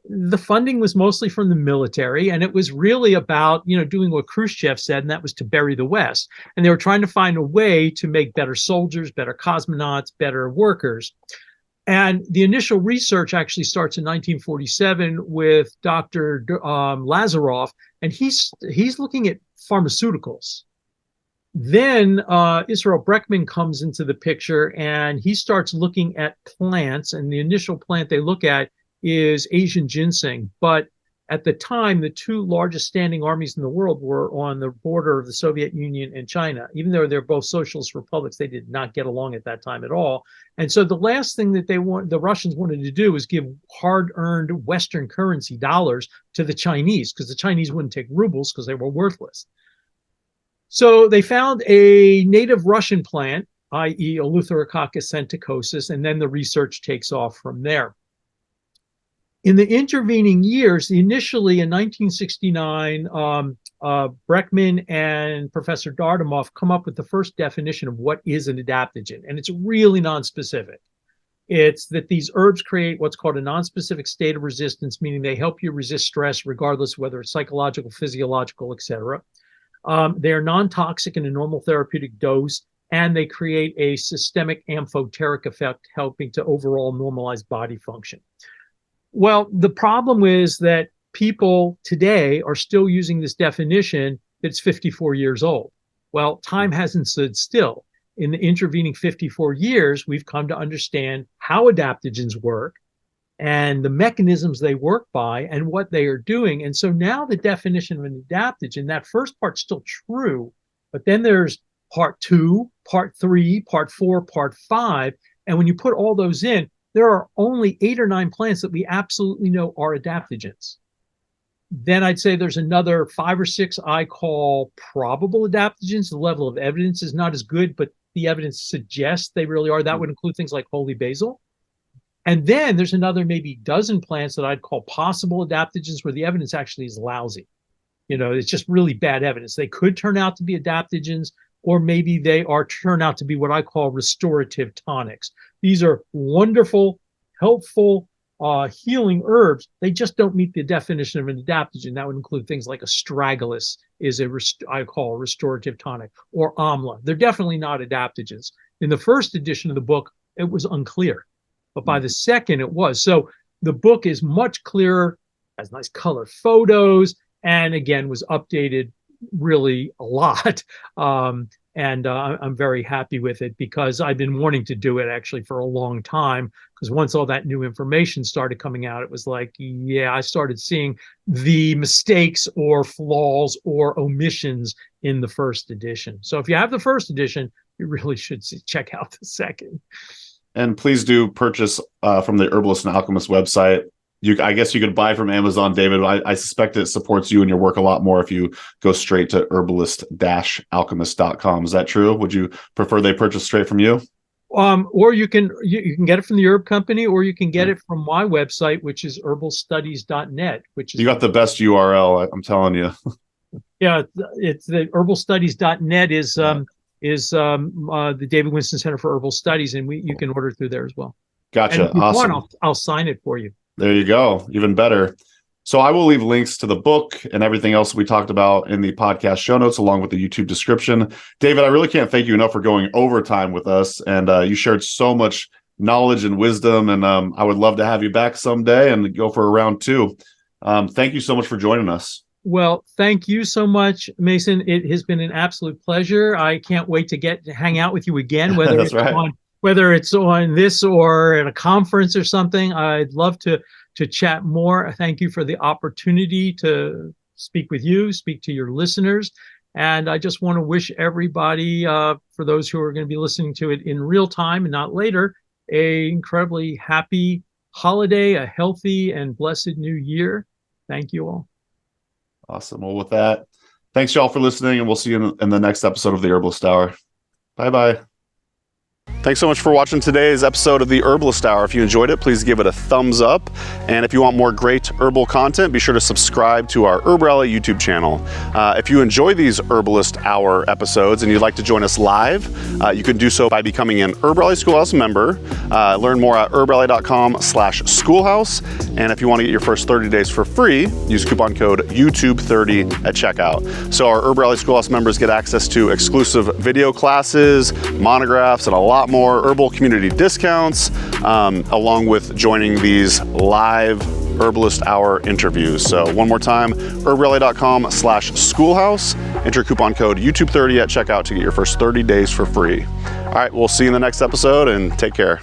A: the funding was mostly from the military. And it was really about, doing what Khrushchev said, and that was to bury the West. And they were trying to find a way to make better soldiers, better cosmonauts, better workers. And the initial research actually starts in 1947 with Dr. Lazaroff, and he's looking at pharmaceuticals. Then Israel Breckman comes into the picture, and he starts looking at plants, and the initial plant they look at is Asian ginseng. But at the time, the two largest standing armies in the world were on the border of the Soviet Union and China. Even though they're both socialist republics, they did not get along at that time at all. And so the last thing that the Russians wanted to do was give hard-earned Western currency dollars to the Chinese, because the Chinese wouldn't take rubles because they were worthless. So they found a native Russian plant, i.e. Eleutherococcus senticosus, and then the research takes off from there. In the intervening years, initially in 1969, Breckman and Professor Dardamoff come up with the first definition of what is an adaptogen, and it's really nonspecific. It's that these herbs create what's called a nonspecific state of resistance, meaning they help you resist stress, regardless of whether it's psychological, physiological, etc. They are non-toxic in a normal therapeutic dose, and they create a systemic amphoteric effect, helping to overall normalize body function. Well, the problem is that people today are still using this definition that's 54 years old. Well, time hasn't stood still. In the intervening 54 years, we've come to understand how adaptogens work and the mechanisms they work by and what they are doing. And so now the definition of an adaptogen, that first part's still true, but then there's part 2, part 3, part 4, part 5. And when you put all those in, there are only 8 or 9 plants that we absolutely know are adaptogens. Then I'd say there's another 5 or 6 I call probable adaptogens. The level of evidence is not as good, but the evidence suggests they really are. That would include things like holy basil. And then there's another maybe dozen plants that I'd call possible adaptogens where the evidence actually is lousy. It's just really bad evidence. They could turn out to be adaptogens, or maybe they turn out to be what I call restorative tonics. These are wonderful, helpful, healing herbs. They just don't meet the definition of an adaptogen. That would include things like astragalus is I call a restorative tonic, or amla. They're definitely not adaptogens. In the first edition of the book, it was unclear, but by the second it was. So the book is much clearer, has nice color photos, and again was updated really a lot. And I'm very happy with it because I've been wanting to do it actually for a long time, because once all that new information started coming out, it was like, yeah, I started seeing the mistakes or flaws or omissions in the first edition. So if you have the first edition, you really should check out the second.
C: And please do purchase from the Herbalist and Alchemist website. I guess you could buy from Amazon, David. I suspect it supports you and your work a lot more if you go straight to herbalist-alchemist.com. Is that true? Would you prefer they purchase straight from you?
A: Or you can get it from the herb company, or you can get it from my website, which is herbalstudies.net. Which is,
C: you got the best URL, I'm telling you.
A: Yeah, it's the herbalstudies.net is the David Winston Center for Herbal Studies, and you can order through there as well.
C: Gotcha.
A: And if you
C: awesome.
A: want, I'll sign it for you.
C: There you go. Even better. So I will leave links to the book and everything else we talked about in the podcast show notes, along with the YouTube description. David, I really can't thank you enough for going overtime with us. And you shared so much knowledge and wisdom. And I would love to have you back someday and go for a round two. Thank you so much for joining us.
A: Well, thank you so much, Mason. It has been an absolute pleasure. I can't wait to hang out with you again, whether
C: That's right.
A: Whether it's on this or at a conference or something. I'd love to chat more. Thank you for the opportunity to speak with you, speak to your listeners. And I just want to wish everybody, for those who are going to be listening to it in real time and not later, a incredibly happy holiday, a healthy and blessed new year. Thank you all.
C: Awesome. Well, with that, thanks y'all for listening, and we'll see you in the next episode of the Herbalist Hour. Bye-bye.
D: Thanks so much for watching today's episode of the Herbalist Hour. If you enjoyed it, please give it a thumbs up. And if you want more great herbal content, be sure to subscribe to our Herb Rally YouTube channel. If you enjoy these Herbalist Hour episodes and you'd like to join us live, you can do so by becoming an Herb Rally Schoolhouse member. Learn more at herbrally.com/schoolhouse. And if you want to get your first 30 days for free, use coupon code YouTube30 at checkout. So our Herb Rally Schoolhouse members get access to exclusive video classes, monographs, and a lot more herbal community discounts, along with joining these live Herbalist Hour interviews. So one more time, herbrally.com/schoolhouse. Enter coupon code YouTube30 at checkout to get your first 30 days for free. All right, we'll see you in the next episode, and take care.